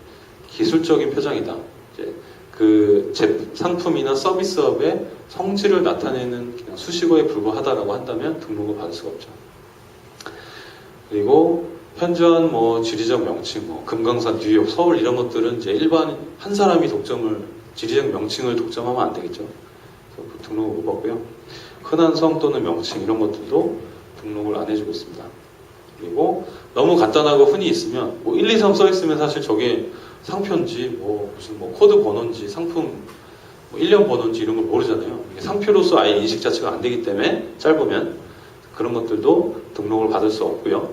기술적인 표장이다. 이제 그 상품이나 서비스업의 성질을 나타내는 그냥 수식어에 불과하다라고 한다면 등록을 받을 수가 없죠. 그리고 현저한 뭐 지리적 명칭, 뭐 금강산, 뉴욕, 서울 이런 것들은 이제 일반 한 사람이 지리적 명칭을 독점하면 안 되겠죠. 그래서 등록을 못 받고요. 흔한 성 또는 명칭 이런 것들도 등록을 안 해주고 있습니다. 그리고 너무 간단하고 흔히 있으면 뭐 1, 2, 3 써 있으면 사실 저게 상표인지 뭐 무슨 뭐 코드 번호인지 상품 뭐 1년 번호인지 이런 걸 모르잖아요. 이게 상표로서 아예 인식 자체가 안 되기 때문에 짧으면 그런 것들도 등록을 받을 수 없고요.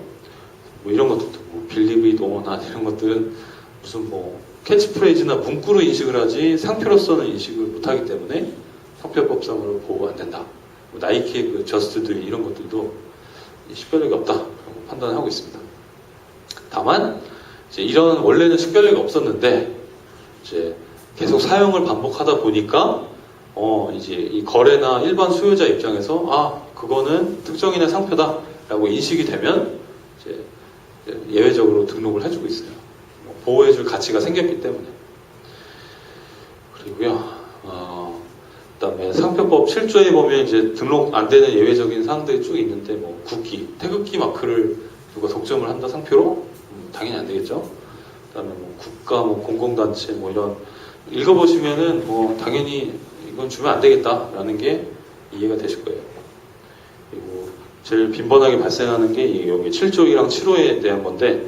뭐 이런 것들도 뭐 빌리브 잇 오나 이런 것들은 무슨 뭐 캐치프레이즈나 문구로 인식을 하지 상표로서는 인식을 못하기 때문에 상표법상으로 보호가 안 된다. 뭐 나이키의 그 저스트 드 이런 것들도 식별력이 없다라고 판단하고 있습니다. 다만 이제 이런 원래는 식별력이 없었는데 이제 계속 사용을 반복하다 보니까 이제 이 거래나 일반 수요자 입장에서 아 그거는 특정인의 상표다라고 인식이 되면 이제 예외적으로 등록을 해주고 있어요. 보호해줄 가치가 생겼기 때문에. 그리고요. 그다음에 상표법 7조에 보면 이제 등록 안 되는 예외적인 사항들이 쭉 있는데 뭐 국기, 태극기 마크를 누가 독점을 한다 상표로 당연히 안 되겠죠. 그다음에 뭐 국가, 뭐 공공단체 뭐 이런 읽어보시면은 뭐 당연히 이건 주면 안 되겠다라는 게 이해가 되실 거예요. 그리고 제일 빈번하게 발생하는 게 여기 7조이랑 7호에 대한 건데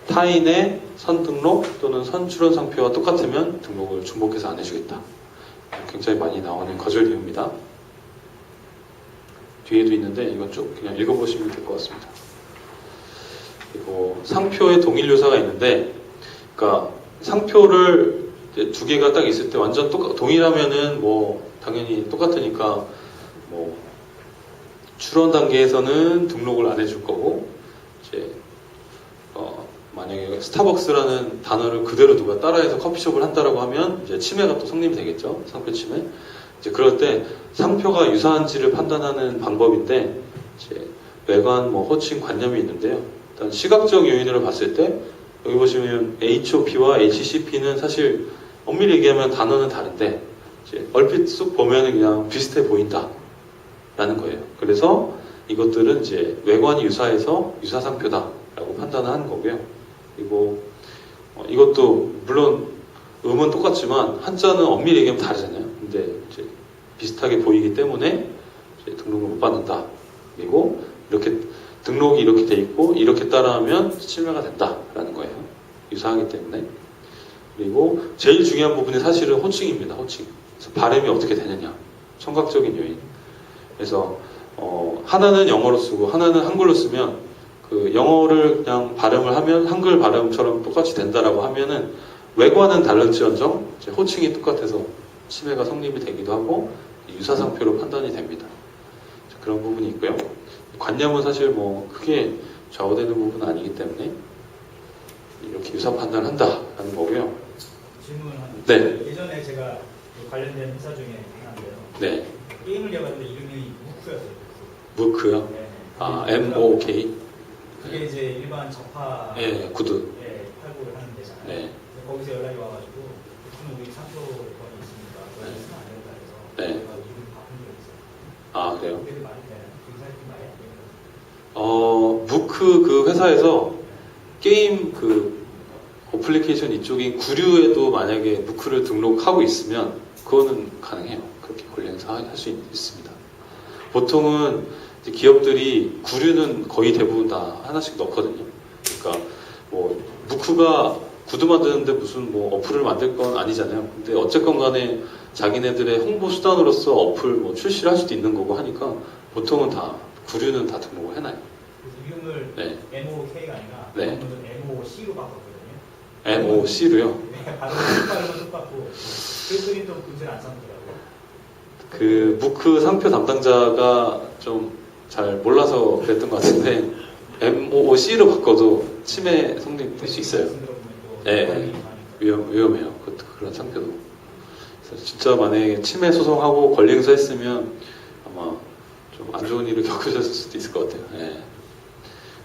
타인의 선등록 또는 선출원 상표와 똑같으면 등록을 중복해서 안 해주겠다. 굉장히 많이 나오는 거절 이유입니다. 뒤에도 있는데 이건 쭉 그냥 읽어보시면 될 것 같습니다. 그리고 상표의 동일 유사가 있는데, 그러니까 상표를 두 개가 딱 있을 때 완전 동일하면은 뭐 당연히 똑같으니까 뭐 출원 단계에서는 등록을 안 해줄 거고, 이제 만약에 스타벅스라는 단어를 그대로 누가 따라해서 커피숍을 한다라고 하면 이제 침해가 또 성립이 되겠죠. 상표 침해. 이제 그럴 때 상표가 유사한지를 판단하는 방법인데 이제 외관, 뭐 호칭, 관념이 있는데요. 일단 시각적 요인으로 봤을 때 여기 보시면 HOP와 HCP는 사실 엄밀히 얘기하면 단어는 다른데 이제 얼핏 쑥 보면 그냥 비슷해 보인다라는 거예요. 그래서 이것들은 이제 외관이 유사해서 유사 상표다라고 판단을 하는 거고요. 그리고 이것도 물론 음은 똑같지만 한자는 엄밀히 얘기하면 다르잖아요. 근데 이제 비슷하게 보이기 때문에 이제 등록을 못 받는다. 그리고 이렇게 등록이 이렇게 돼 있고 이렇게 따라하면 침해가 된다라는 거예요. 유사하기 때문에. 그리고 제일 중요한 부분이 사실은 호칭입니다. 호칭. 그래서 발음이 어떻게 되느냐. 청각적인 요인. 그래서 하나는 영어로 쓰고 하나는 한글로 쓰면 그 영어를 그냥 발음을 하면 한글 발음처럼 똑같이 된다라고 하면은 외관은 다를지언정 호칭이 똑같아서 침해가 성립이 되기도 하고 유사상표로 판단이 됩니다. 그런 부분이 있고요. 관념은 사실 뭐 크게 좌우되는 부분은 아니기 때문에 이렇게 유사 판단을 한다라는 거고요. 질문을 하는데 네. 예전에 제가 관련된 회사 중에 하나인데요. 네. 게임을 해봤는데 이름이 무크였어요. 무크요? 네. 아, MOK. 그게 이제 일반 접하 예, 구두. 팔고를 하는 데잖아요. 네. 거기서 연락이 와가지고 그럼 우리 상표권이 있으니까 그걸 쓰면 안 된다 해서 네. 제가 이름 바꾼 적이 있어요. 아, 그래요? 그게 말이 되나요? 경찰팀 말이야? 무크 그 회사에서 게임 그 어플리케이션 이쪽인 구류에도 만약에 무크를 등록하고 있으면 그거는 가능해요. 그렇게 권리 행사할 수 있습니다. 보통은 이제 기업들이 구류는 거의 대부분 다 하나씩 넣거든요. 그러니까 뭐 무크가 구두 만드는데 무슨 뭐 어플을 만들 건 아니잖아요. 근데 어쨌건 간에 자기네들의 홍보 수단으로서 어플 뭐 출시를 할 수도 있는 거고 하니까 보통은 다 구류는 다 등록을 해놔요. 그래서 이름을 네. MOK가 아니라 네. 저는 MOC로 바꿨거든요. MOC로요. 네, 발음은 똑같고 그랬더니 또 문제를 안 삼더라고요. 그 무크 상표 담당자가 좀 잘 몰라서 그랬던 것 같은데 MOC로 바꿔도 침해 성립될 수 있어요. 네, 위험해요. 그것도 그런 상표도. 그래서 진짜 만약에 침해 소송하고 권리 행사했으면 아마 좀 안 좋은 일을 겪으셨을 수도 있을 것 같아요. 네.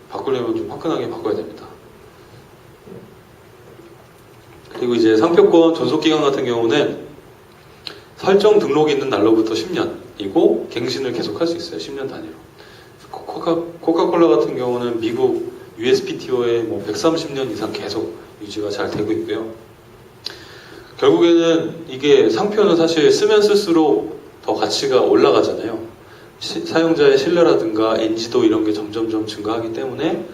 바꾸려면 좀 화끈하게 바꿔야 됩니다. 그리고 이제 상표권 존속기간 같은 경우는 설정 등록이 있는 날로부터 10년이고 갱신을 계속할 수 있어요. 10년 단위로. 코카콜라 같은 경우는 미국 USPTO에 뭐 130년 이상 계속 유지가 잘 되고 있고요. 결국에는 이게 상표는 사실 쓰면 쓸수록 더 가치가 올라가잖아요. 사용자의 신뢰라든가 인지도 이런 게 점점점 증가하기 때문에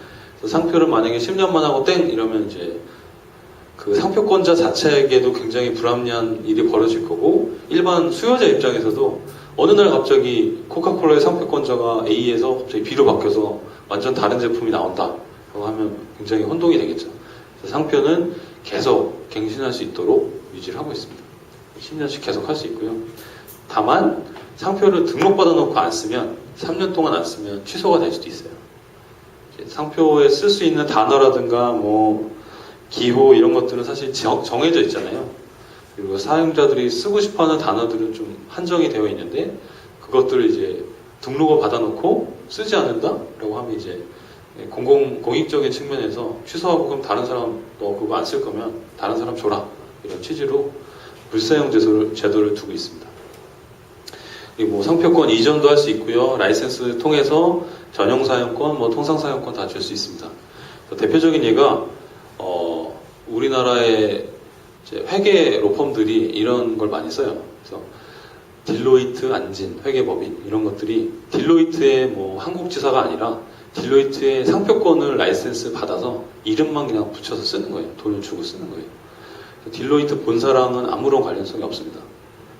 상표를 만약에 10년만 하고 땡 이러면 이제 그 상표권자 자체에게도 굉장히 불합리한 일이 벌어질 거고 일반 수요자 입장에서도 어느 날 갑자기 코카콜라의 상표권자가 A에서 갑자기 B로 바뀌어서 완전 다른 제품이 나온다 라고 하면 굉장히 혼동이 되겠죠. 그래서 상표는 계속 갱신할 수 있도록 유지를 하고 있습니다. 10년씩 계속 할 수 있고요. 다만 상표를 등록받아 놓고 안 쓰면 3년 동안 안 쓰면 취소가 될 수도 있어요. 상표에 쓸 수 있는 단어라든가 뭐 기호 이런 것들은 사실 정해져 있잖아요. 그리고 사용자들이 쓰고 싶어하는 단어들은 좀 한정이 되어 있는데 그것들을 이제 등록을 받아놓고 쓰지 않는다라고 하면 이제 공익적인 측면에서 취소하고 그럼 다른 사람 너 그거 안 쓸 거면 다른 사람 줘라 이런 취지로 불사용 제도를 두고 있습니다. 그리고 뭐 상표권 이전도 할 수 있고요. 라이센스 통해서 전용 사용권, 뭐 통상 사용권 다 줄 수 있습니다. 대표적인 예가 우리나라의 회계 로펌들이 이런 걸 많이 써요. 그래서 딜로이트, 안진, 회계법인 이런 것들이 딜로이트의 뭐 한국지사가 아니라 딜로이트의 상표권을 라이센스 받아서 이름만 그냥 붙여서 쓰는 거예요. 돈을 주고 쓰는 거예요. 딜로이트 본사랑은 아무런 관련성이 없습니다.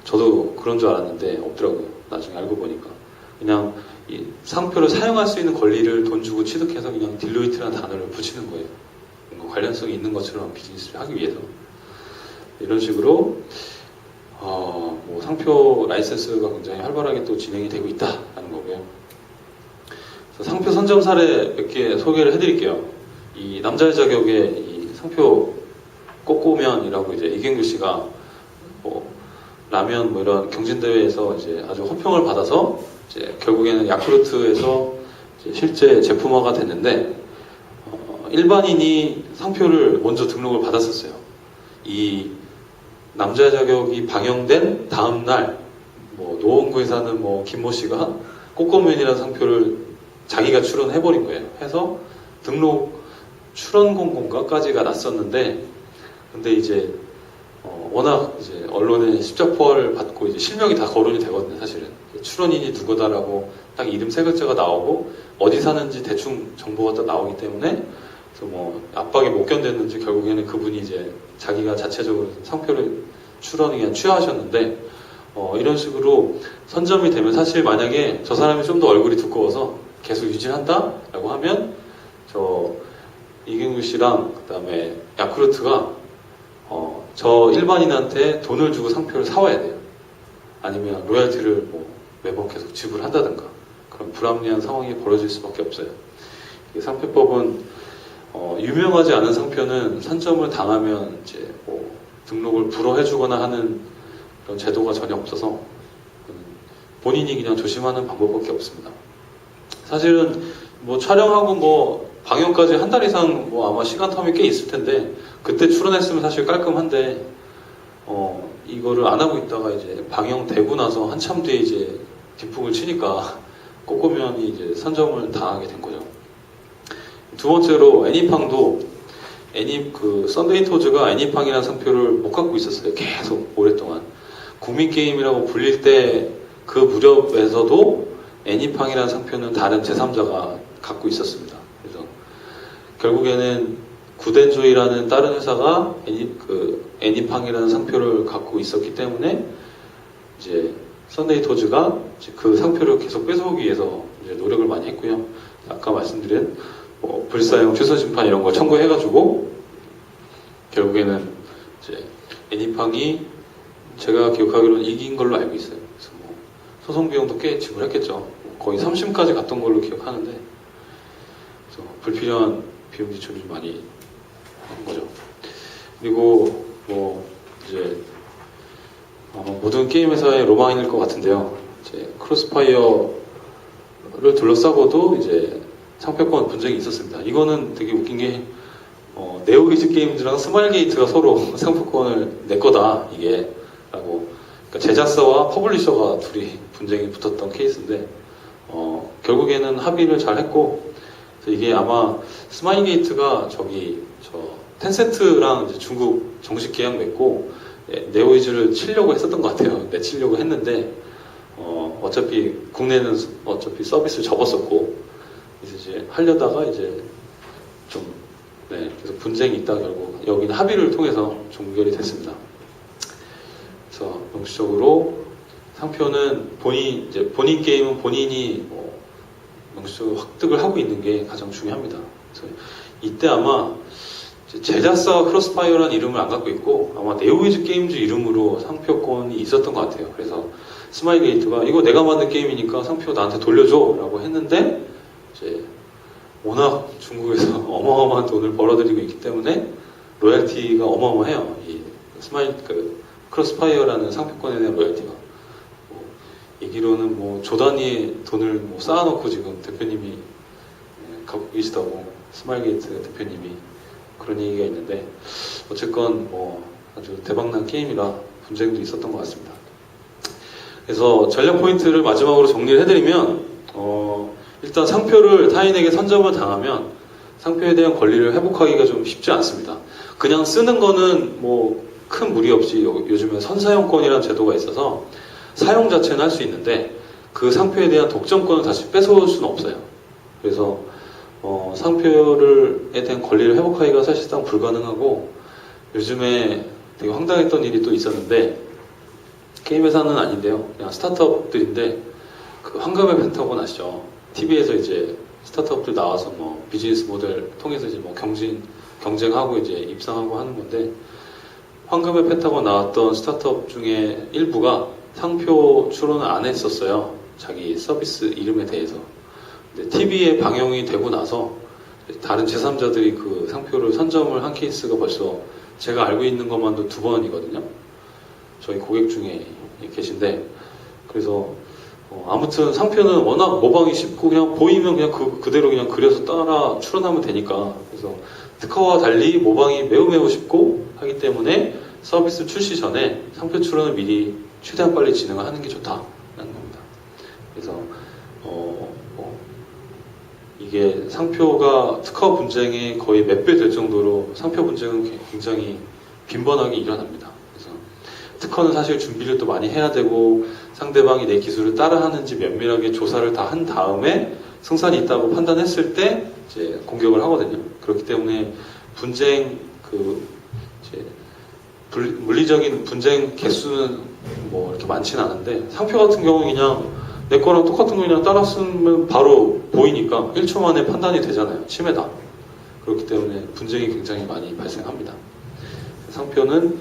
저도 그런 줄 알았는데 없더라고요. 나중에 알고 보니까 그냥 이 상표를 사용할 수 있는 권리를 돈 주고 취득해서 그냥 딜로이트라는 단어를 붙이는 거예요. 뭔가 관련성이 있는 것처럼 비즈니스를 하기 위해서 이런 식으로 뭐 상표 라이센스가 굉장히 활발하게 또 진행이 되고 있다라는 거고요. 그래서 상표 선점 사례 몇 개 소개를 해드릴게요. 이 남자의 자격의 이 상표 꼬꼬면이라고 이제 이경규 씨가 뭐 라면 뭐 이런 경진대회에서 이제 아주 호평을 받아서 이제 결국에는 야쿠르트에서 이제 실제 제품화가 됐는데 일반인이 상표를 먼저 등록을 받았었어요. 이 남자의 자격이 방영된 다음 날 뭐 노원구에 사는 뭐 김모 씨가 꼬꼬면이라는 상표를 자기가 출원해버린 거예요. 해서 등록 출원 공고가까지가 났었는데 근데 이제 워낙 이제 언론에 십자포화를 받고 이제 실명이 다 거론이 되거든요. 사실은 출원인이 누구다라고 딱 이름 세 글자가 나오고 어디 사는지 대충 정보가 딱 나오기 때문에 그래서 뭐 압박이 못 견뎠는지 결국에는 그분이 이제 자기가 자체적으로 상표를 출원을 그냥 취하하셨는데 이런 식으로 선점이 되면 사실 만약에 저 사람이 좀 더 얼굴이 두꺼워서 계속 유지한다라고 하면 저 이경규 씨랑 그다음에 야쿠르트가 저 일반인한테 돈을 주고 상표를 사와야 돼요. 아니면 로열티를 뭐 매번 계속 지불한다든가 그런 불합리한 상황이 벌어질 수밖에 없어요. 이 상표법은 유명하지 않은 상표는 선점을 당하면 이제 뭐 등록을 불허해주거나 하는 그런 제도가 전혀 없어서 본인이 그냥 조심하는 방법밖에 없습니다. 사실은 뭐 촬영하고 뭐 방영까지 한 달 이상 뭐 아마 시간 텀이 꽤 있을 텐데 그때 출원했으면 사실 깔끔한데 이거를 안 하고 있다가 이제 방영되고 나서 한참 뒤에 이제 뒷북을 치니까 꼬꼬면이 이제 선점을 당하게 된 거죠. 두 번째로 애니팡도 썬데이 토즈가 애니팡이라는 상표를 못 갖고 있었어요. 계속 오랫동안. 국민게임이라고 불릴 때 그 무렵에서도 애니팡이라는 상표는 다른 제3자가 갖고 있었습니다. 그래서 결국에는 구덴조이라는 다른 회사가 애니팡이라는 상표를 갖고 있었기 때문에 이제 썬데이 토즈가 그 상표를 계속 뺏어오기 위해서 이제 노력을 많이 했고요. 아까 말씀드린 불사용 취소 심판 이런 거 청구해가지고 결국에는 이제 애니팡이 제가 기억하기로는 이긴 걸로 알고 있어요. 그래서 뭐 소송 비용도 꽤 지불했겠죠. 거의 3심까지 갔던 걸로 기억하는데 그래서 불필요한 비용 지출을 많이 한 거죠. 그리고 뭐 이제 모든 게임 회사의 로망일 것 같은데요. 이제 크로스파이어를 둘러싸고도 이제 상표권 분쟁이 있었습니다. 이거는 되게 웃긴 게 네오이즈 게임즈랑 스마일게이트가 서로 상표권을 내 거다 이게 라고 그러니까 제작사와 퍼블리셔가 둘이 분쟁이 붙었던 케이스인데 결국에는 합의를 잘 했고 이게 아마 스마일게이트가 텐센트랑 이제 중국 정식 계약 맺고 네오이즈를 치려고 했었던 것 같아요. 내치려고 했는데 어차피 국내는 어차피 서비스를 접었었고 그래서 이제 하려다가 이제 그래서 분쟁이 있다 결국 여기는 합의를 통해서 종결이 됐습니다. 그래서 명시적으로 상표는 본인 게임은 본인이 명시적으로 획득을 하고 있는 게 가장 중요합니다. 그래서 이때 아마 제작사가 크로스파이어라는 이름을 안 갖고 있고 아마 네오이즈 게임즈 이름으로 상표권이 있었던 것 같아요. 그래서 스마일게이트가 이거 내가 만든 게임이니까 상표 나한테 돌려줘 라고 했는데 이제 워낙 중국에서 어마어마한 돈을 벌어들이고 있기 때문에 로열티가 어마어마해요. 이 크로스파이어라는 상표권에 대한 로열티가 얘기로는 조 단위의 돈을 쌓아놓고 지금 대표님이 갖고 계시다고 스마일게이트 대표님이 그런 얘기가 있는데 어쨌건 아주 대박난 게임이라 분쟁도 있었던 것 같습니다. 그래서 전략 포인트를 마지막으로 정리를 해드리면 일단 상표를 타인에게 선점을 당하면 상표에 대한 권리를 회복하기가 좀 쉽지 않습니다. 그냥 쓰는 거는 큰 무리 없이 요즘에 선사용권이라는 제도가 있어서 사용 자체는 할 수 있는데 그 상표에 대한 독점권을 다시 뺏어올 수는 없어요. 그래서 상표에 대한 권리를 회복하기가 사실상 불가능하고 요즘에 되게 황당했던 일이 또 있었는데 게임 회사는 아닌데요. 그냥 스타트업들인데 그 황금의 펜타곤 아시죠? TV에서 이제 스타트업들 나와서 비즈니스 모델 통해서 이제 경쟁하고 이제 입상하고 하는 건데 황금의 펜타곤 나왔던 스타트업 중에 일부가 상표 출원을 안 했었어요. 자기 서비스 이름에 대해서. 근데 TV에 방영이 되고 나서 다른 제3자들이 그 상표를 선점을 한 케이스가 벌써 제가 알고 있는 것만도 2번이거든요. 저희 고객 중에 계신데 그래서 아무튼 상표는 워낙 모방이 쉽고 그냥 보이면 그냥 그대로 그냥 그려서 따라 출원하면 되니까 그래서 특허와 달리 모방이 매우 쉽고 하기 때문에 서비스 출시 전에 상표 출원을 미리 최대한 빨리 진행을 하는 게 좋다라는 겁니다. 그래서 이게 상표가 특허 분쟁의 거의 몇 배 될 정도로 상표 분쟁은 굉장히 빈번하게 일어납니다. 그래서 특허는 사실 준비를 또 많이 해야 되고 상대방이 내 기술을 따라하는지 면밀하게 조사를 다 한 다음에 승산이 있다고 판단했을 때 이제 공격을 하거든요. 그렇기 때문에 분쟁 물리적인 분쟁 개수는 이렇게 많지는 않은데 상표 같은 경우는 그냥 내 거랑 똑같은 거 그냥 따라 쓰면 바로 보이니까 1초 만에 판단이 되잖아요. 침해다. 그렇기 때문에 분쟁이 굉장히 많이 발생합니다. 상표는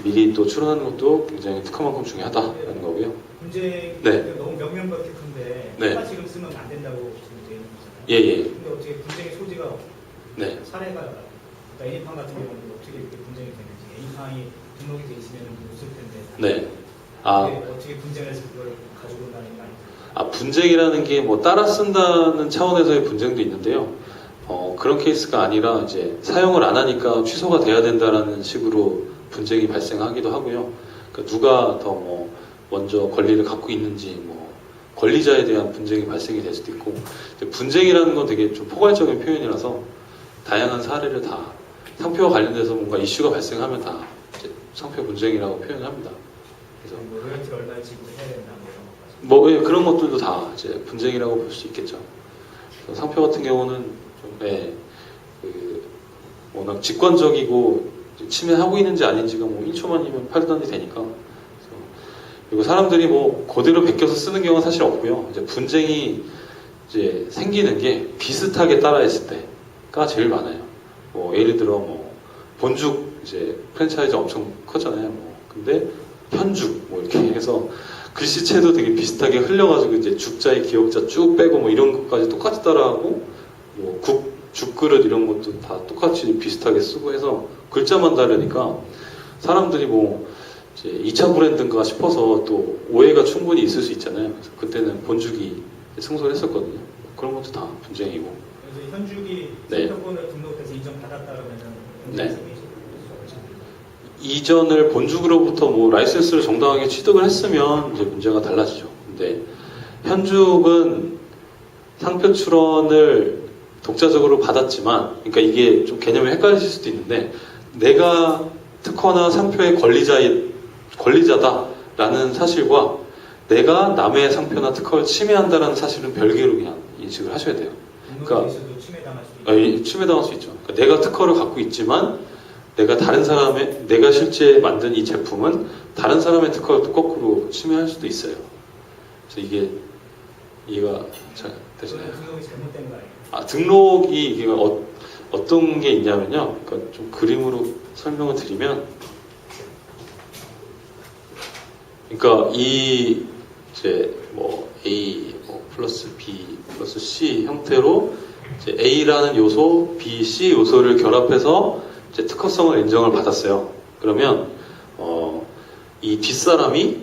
미리 또 출원하는 것도 굉장히 특허만큼 중요하다는 거고요. 분쟁이 네. 너무 명명백백한데 네. 똑같이 쓰면 안 된다고 지금 되어 있는 거잖아요. 예. 근데 어떻게 분쟁의 소지가 네. 사례가 애니팡 같은 경우는 어떻게 이렇게 분쟁이 되는지 애니팡이 등록이 돼 있으면 못 쓸 텐데 네. 근데 어떻게 분쟁을 해서 그걸 가지고 온다는 게 아니에요. 분쟁이라는 게 따라 쓴다는 차원에서의 분쟁도 있는데요. 그런 케이스가 아니라 이제 사용을 안 하니까 취소가 돼야 된다라는 식으로 분쟁이 발생하기도 하고요. 그러니까 누가 더 뭐 먼저 권리를 갖고 있는지 뭐 권리자에 대한 분쟁이 발생이 될 수도 있고 분쟁이라는 건 되게 좀 포괄적인 표현이라서 다양한 사례를 다 상표와 관련돼서 뭔가 이슈가 발생하면 다 이제 상표 분쟁이라고 표현합니다. 그래서 뭐 로열티 얼마를 지불해야 된다 뭐 이런 것까지. 뭐 예, 그런 것들도 다 이제 분쟁이라고 볼 수 있겠죠. 그래서 상표 같은 경우는 좀 워낙 직관적이고 침해하고 있는지 아닌지가 뭐 1초만이면 팔단이 되니까. 그래서 그리고 사람들이 뭐 그대로 베껴서 쓰는 경우는 사실 없고요. 이제 분쟁이 이제 생기는 게 비슷하게 따라했을 때가 제일 많아요. 뭐 예를 들어 뭐 본죽 이제 프랜차이즈 엄청 컸잖아요. 뭐 근데 현죽 뭐 이렇게 해서 글씨체도 되게 비슷하게 흘려가지고 이제 죽자의 기억자 쭉 빼고 뭐 이런 것까지 똑같이 따라하고 뭐 죽그릇 이런 것도 다 똑같이 비슷하게 쓰고 해서 글자만 다르니까 사람들이 뭐 이제 2차 브랜드인가 싶어서 또 오해가 충분히 있을 수 있잖아요. 그래서 그때는 본죽이 승소를 했었거든요. 그런 것도 다 분쟁이고. 그래서 현죽이 네. 상표권을 등록해서 인정받았다 그러면은 네. 이전을 본죽으로부터 뭐 라이센스를 정당하게 취득을 했으면 이제 문제가 달라지죠. 근데 현죽은 상표 출원을 독자적으로 받았지만, 그러니까 이게 좀 개념이 헷갈리실 수도 있는데, 내가 특허나 상표의 권리자다라는 사실과 내가 남의 상표나 특허를 침해한다라는 사실은 별개로 그냥 인식을 하셔야 돼요. 그러니까 침해당할 수도 있고. 침해당할 수 있죠. 그러니까 내가 특허를 갖고 있지만 내가 실제 만든 이 제품은 다른 사람의 특허를 또 거꾸로 침해할 수도 있어요. 그래서 이게 이해가 잘 되시나요? 등록이 잘못된 거 아니에요? 등록이 이게 어떤 게 있냐면요. 그러니까 좀 그림으로 설명을 드리면, 그러니까 이 이제 뭐 A 뭐 플러스 B 플러스 C 형태로 이제 A라는 요소, B, C 요소를 결합해서 이제 특허성을 인정을 받았어요. 그러면 이 뒷사람이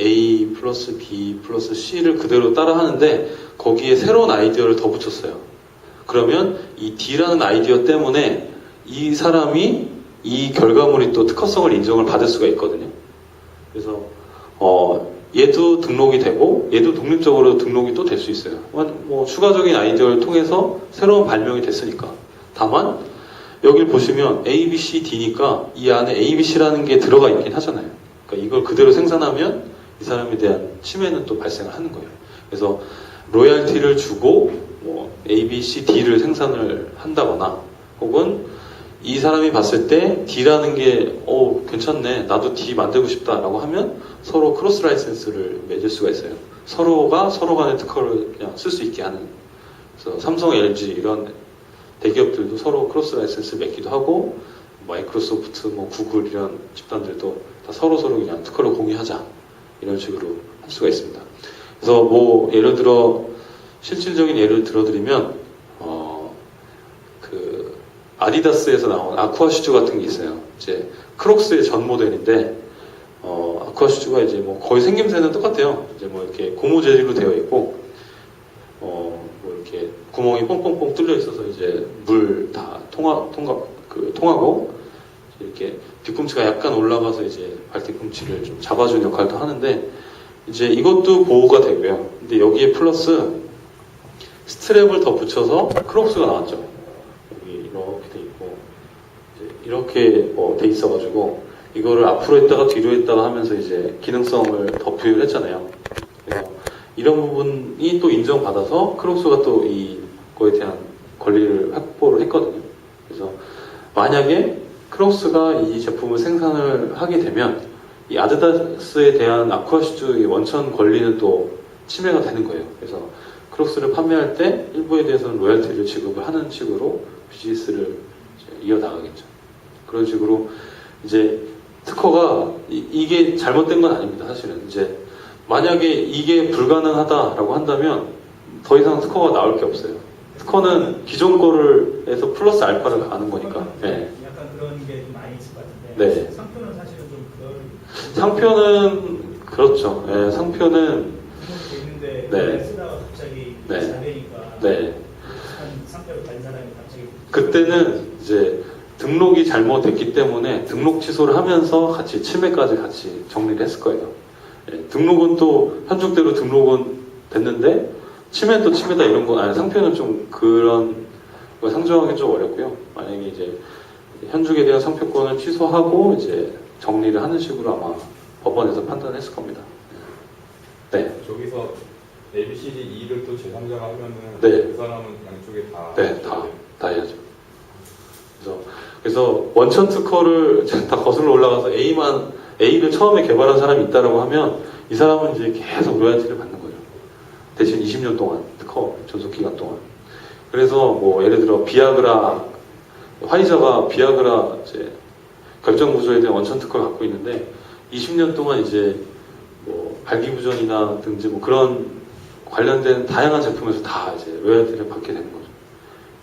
A 플러스 B 플러스 C를 그대로 따라 하는데 거기에 새로운 아이디어를 더 붙였어요. 그러면 이 D라는 아이디어 때문에 이 사람이 이 결과물이 또 특허성을 인정을 받을 수가 있거든요. 그래서 얘도 등록이 되고 얘도 독립적으로 등록이 또 될 수 있어요. 뭐 추가적인 아이디어를 통해서 새로운 발명이 됐으니까. 다만 여길 보시면 A, B, C, D니까 이 안에 A, B, C라는 게 들어가 있긴 하잖아요. 그러니까 이걸 그대로 생산하면 이 사람에 대한 침해는 또 발생을 하는 거예요. 그래서 로얄티를 주고 뭐 A, B, C, D를 생산을 한다거나 혹은 이 사람이 봤을 때 D라는 게 괜찮네, 나도 D 만들고 싶다라고 하면 서로 크로스 라이센스를 맺을 수가 있어요. 서로가 서로 간의 특허를 그냥 쓸 수 있게 하는. 그래서 삼성, LG 이런 대기업들도 서로 크로스 라이센스 맺기도 하고, 마이크로소프트, 뭐 구글 이런 집단들도 다 서로 그냥 특허를 공유하자 이런 식으로 할 수가 있습니다. 그래서 뭐 예를 들어 실질적인 예를 들어드리면 그 아디다스에서 나온 아쿠아 슈즈 같은 게 있어요. 이제 크록스의 전 모델인데 아쿠아 슈즈가 이제 뭐 거의 생김새는 똑같아요. 이제 뭐 이렇게 고무 재질로 되어 있고 뭐 이렇게 구멍이 뻥뻥뻥 뚫려 있어서 이제 물 다 통하고 이렇게 뒤꿈치가 약간 올라가서 이제 발뒤꿈치를 좀 잡아주는 역할도 하는데 이제 이것도 보호가 되고요. 근데 여기에 플러스 스트랩을 더 붙여서 크록스가 나왔죠. 여기 이렇게 돼 있고 이렇게 돼 있어가지고 이거를 앞으로 했다가 뒤로 했다가 하면서 이제 기능성을 더 부여를 했잖아요. 그래서 이런 부분이 또 인정받아서 크록스가 또 이거에 대한 권리를 확보를 했거든요. 그래서 만약에 크록스가 이 제품을 생산을 하게 되면 이 아디다스에 대한 아쿠아슈즈의 원천 권리는 또 침해가 되는 거예요. 그래서 크록스를 판매할 때 일부에 대해서는 로열티를 지급을 하는 식으로 비즈니스를 이어나가겠죠. 그런 식으로 이제 특허가 이게 잘못된 건 아닙니다. 사실은 이제 만약에 이게 불가능하다라고 한다면 더 이상 특허가 나올 게 없어요. 특허는 기존 거를 해서 플러스 알파를 가는 거니까. 네. 약간 그런 게 좀 많이 있을 것 같은데. 네. 상표는 사실은 좀 그런. 상표는 그렇죠. 네, 상표는 등록이 돼 있는데 네. 쓰다가 갑자기 네. 잘 되니까. 네. 한 상표를 다른 사람이 갑자기 그때는 이제 등록이 잘못됐기 때문에 등록 취소를 하면서 같이 치매까지 같이 정리를 했을 거예요. 예, 등록은 또 현죽대로 등록은 됐는데 치매는 또 치매다 이런 거 아니 상표는 좀 그런 거 상정하기 좀 어렵고요. 만약에 이제 현죽에 대한 상표권을 취소하고 이제 정리를 하는 식으로 아마 법원에서 판단했을 겁니다. 네. 저기서 A, B, C, D, E를 또 제3자가 하면은 네. 그 사람은 양쪽에 다 네, 다 해야죠. 그래서 원천 특허를 다 거슬러 올라가서 A를 처음에 개발한 사람이 있다라고 하면 이 사람은 이제 계속 로열티를 받는 거예요. 대신 20년 동안 특허 존속 기간 동안. 그래서 뭐 예를 들어 화이자가 비아그라 이제 결정 구조에 대한 원천 특허를 갖고 있는데 20년 동안 이제 뭐 발기부전이라든지 뭐 그런 관련된 다양한 제품에서 다 이제 로열티를 받게 되는 거죠.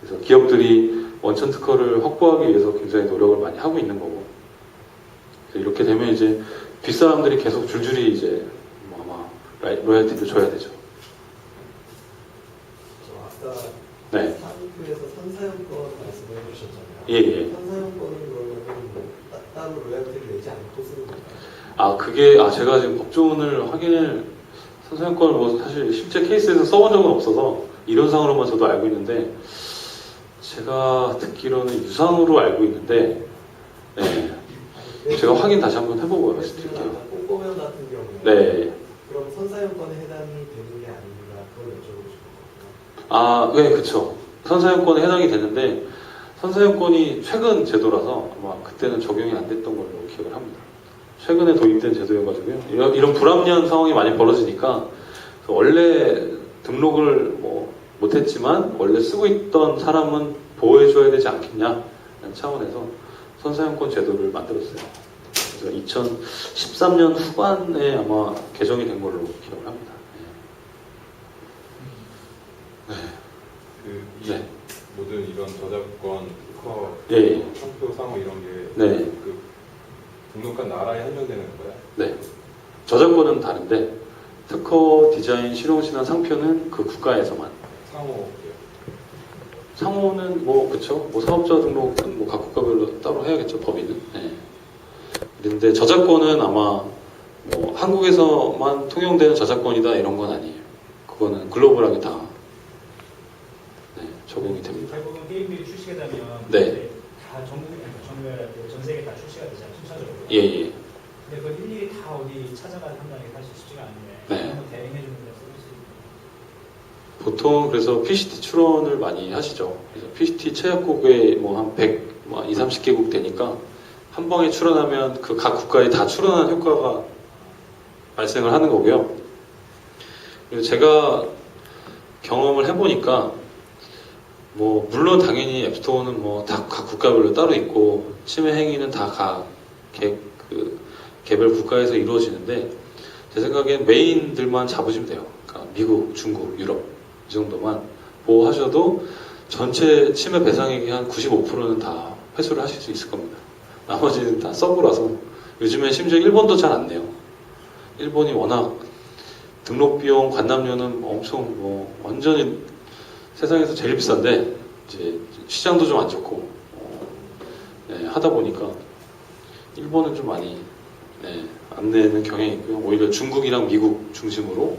그래서 기업들이 원천 특허를 확보하기 위해서 굉장히 노력을 많이 하고 있는 거고. 이렇게 되면 이제 뒷사람들이 계속 줄줄이 이제 뭐 아마 로열티를 줘야 되죠. 아까 네. 사무부에서 선사용권 말씀해 주셨잖아요. 예, 예. 선사용권은 그러면 따로 로열티를 내지 않고 쓰는 그게 건가요? 제가 지금 법조문을 선사용권을 뭐 사실 실제 케이스에서 써본 적은 없어서 이론상으로만 저도 알고 있는데 제가 듣기로는 유상으로 알고 있는데 네. 제가 확인 다시 한번 해보고 말씀드릴게요. 꼼꼼면 같은 경우에 네. 그럼 선사용권에 해당이 되는 게 아닌가 그걸 여쭤보고 싶거든요. 네, 그쵸. 선사용권에 해당이 되는데 선사용권이 최근 제도라서 아마 그때는 적용이 안 됐던 걸로 기억을 합니다. 최근에 도입된 제도여가지고요. 이런 불합리한 상황이 많이 벌어지니까 원래 등록을 뭐 못했지만 원래 쓰고 있던 사람은 보호해줘야 되지 않겠냐는 차원에서 선사용권 제도를 만들었어요. 그래서 2013년 후반에 아마 개정이 된 걸로 기억을 합니다. 네. 이 모든 이런 저작권, 특허, 예. 상표, 상호 이런 게 네. 그 등록한 나라에 한정되는 거야? 네. 저작권은 다른데 특허, 디자인, 실용신안, 상표는 그 국가에서만. 상호는 뭐 그쵸. 뭐 사업자 등록은 뭐 각 국가별로 따로 해야겠죠. 법인은. 네. 그런데 저작권은 아마 뭐 한국에서만 통용되는 저작권이다 이런 건 아니에요. 그거는 글로벌하게 다 적용이 됩니다. 대부분 게임들이 출시가 되면 네. 이제 다 전 세계 다 출시가 되잖아요. 순차적으로. 예, 예. 근데 그걸 일일이 다 어디 찾아가서 한다는 게 사실 쉽지가 않은데 네. 한번 대행해 주는 데 서비스. 보통 그래서 PCT 출원을 많이 하시죠. 그래서 PCT 체약국에 뭐 한 100, 뭐 20, 30개국 되니까 한 방에 출원하면 그 각 국가에 다 출원하는 효과가 발생을 하는 거고요. 그리고 제가 경험을 해보니까 뭐 물론 당연히 앱스토어는 뭐 다 각 국가별로 따로 있고 침해 행위는 다 각 개별 국가에서 이루어지는데 제 생각엔 메인들만 잡으시면 돼요. 그러니까 미국, 중국, 유럽 이 정도만 보호하셔도 전체 침해 배상액의 한 95%는 다 회수를 하실 수 있을 겁니다. 나머지는 다 서브라서 요즘엔 심지어 일본도 잘 안 내요. 일본이 워낙 등록 비용, 관람료는 엄청 뭐 완전히 세상에서 제일 비싼데 이제 시장도 좀 안 좋고 네, 하다 보니까 일본은 좀 많이 안 내는 경향이 있고요. 오히려 중국이랑 미국 중심으로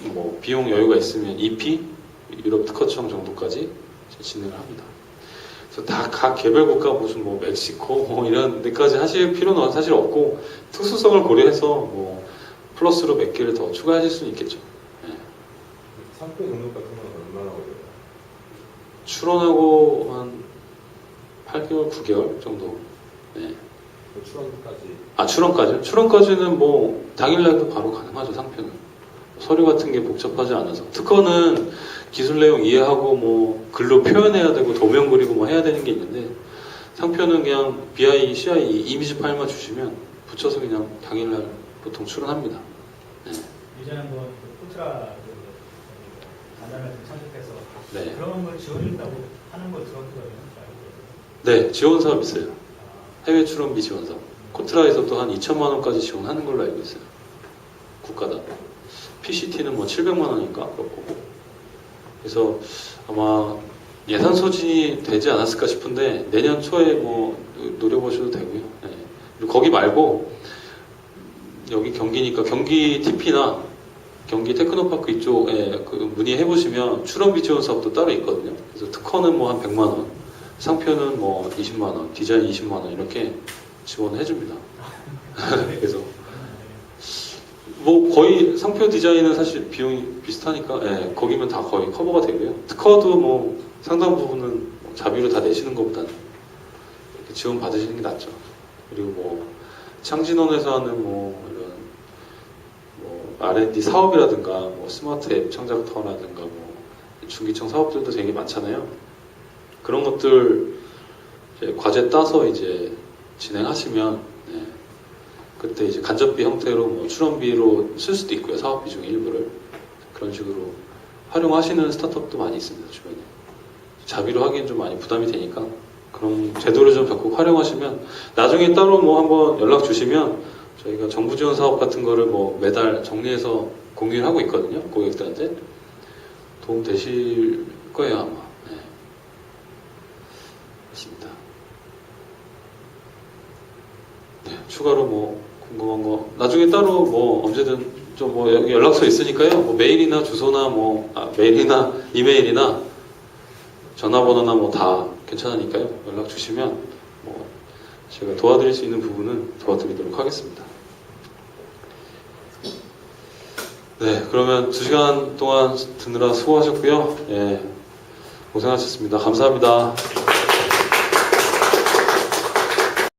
뭐 비용 여유가 있으면 EP 유럽 특허청 정도까지 진행을 합니다. 그래서 다 각 개별 국가 무슨 뭐 멕시코 뭐 이런 데까지 하실 필요는 사실 없고 특수성을 고려해서 뭐 플러스로 몇 개를 더 추가하실 수는 있겠죠. 네. 상표 등록 같은 건 얼마나 걸려요? 출원하고 한 8개월, 9개월 정도. 네. 그 출원까지? 출원까지요? 출원까지는 뭐 당일날도 바로 가능하죠. 상표는 서류 같은 게 복잡하지 않아서. 특허는 기술 내용 이해하고 뭐 글로 표현해야 되고 도면 그리고 뭐 해야 되는 게 있는데 상표는 그냥 BI, CI 이미지 파일만 주시면 붙여서 그냥 당일날 보통 출원합니다. 네. 예전에 한번 코트라 단단을 참석해서 네. 그런 걸 지원해준다고 하는 걸 들었거든요. 네, 지원 사업 있어요. 해외 출원비 지원 사업. 코트라에서도 한 2천만 원까지 지원하는 걸로 알고 있어요. 국가다. PCT는 뭐 700만 원인가 그렇고. 그래서 아마 예산 소진이 되지 않았을까 싶은데 내년 초에 뭐 노려보셔도 되고요. 예. 그리고 거기 말고 여기 경기니까 경기 TP나 경기 테크노파크 이쪽에 그 문의해 보시면 출원비 지원 사업도 따로 있거든요. 그래서 특허는 뭐 한 100만 원, 상표는 뭐 20만 원, 디자인 20만 원 이렇게 지원해 줍니다. 그래서 뭐 거의 상표 디자인은 사실 비용이 비슷하니까 예, 거기면 다 거의 커버가 되고요. 특허도 뭐 상당 부분은 자비로 다 내시는 것보다는 이렇게 지원 받으시는 게 낫죠. 그리고 뭐 창진원에서 하는 뭐 이런 뭐 R&D 사업이라든가 뭐 스마트 앱 창작터라든가 뭐 중기청 사업들도 되게 많잖아요. 그런 것들 이제 과제 따서 이제 진행하시면 예, 그때 이제 간접비 형태로 뭐 출원비로 쓸 수도 있고요. 사업비 중에 일부를 그런 식으로 활용하시는 스타트업도 많이 있습니다. 주변에 자비로 하기엔 좀 많이 부담이 되니까 그런 제도를 좀 적극 활용하시면 나중에 따로 뭐 한번 연락 주시면 저희가 정부 지원 사업 같은 거를 뭐 매달 정리해서 공유를 하고 있거든요. 고객들한테 도움 되실 거예요 아마. 네. 그렇습니다. 네, 추가로 뭐 궁금한 거 나중에 따로 뭐 언제든 좀 뭐 여기 연락처 있으니까요. 뭐 메일이나 주소나 뭐 메일이나 이메일이나 전화번호나 뭐 다 괜찮으니까요. 연락 주시면 뭐 제가 도와드릴 수 있는 부분은 도와드리도록 하겠습니다. 네, 그러면 2시간 동안 듣느라 수고하셨고요. 예, 고생하셨습니다. 감사합니다.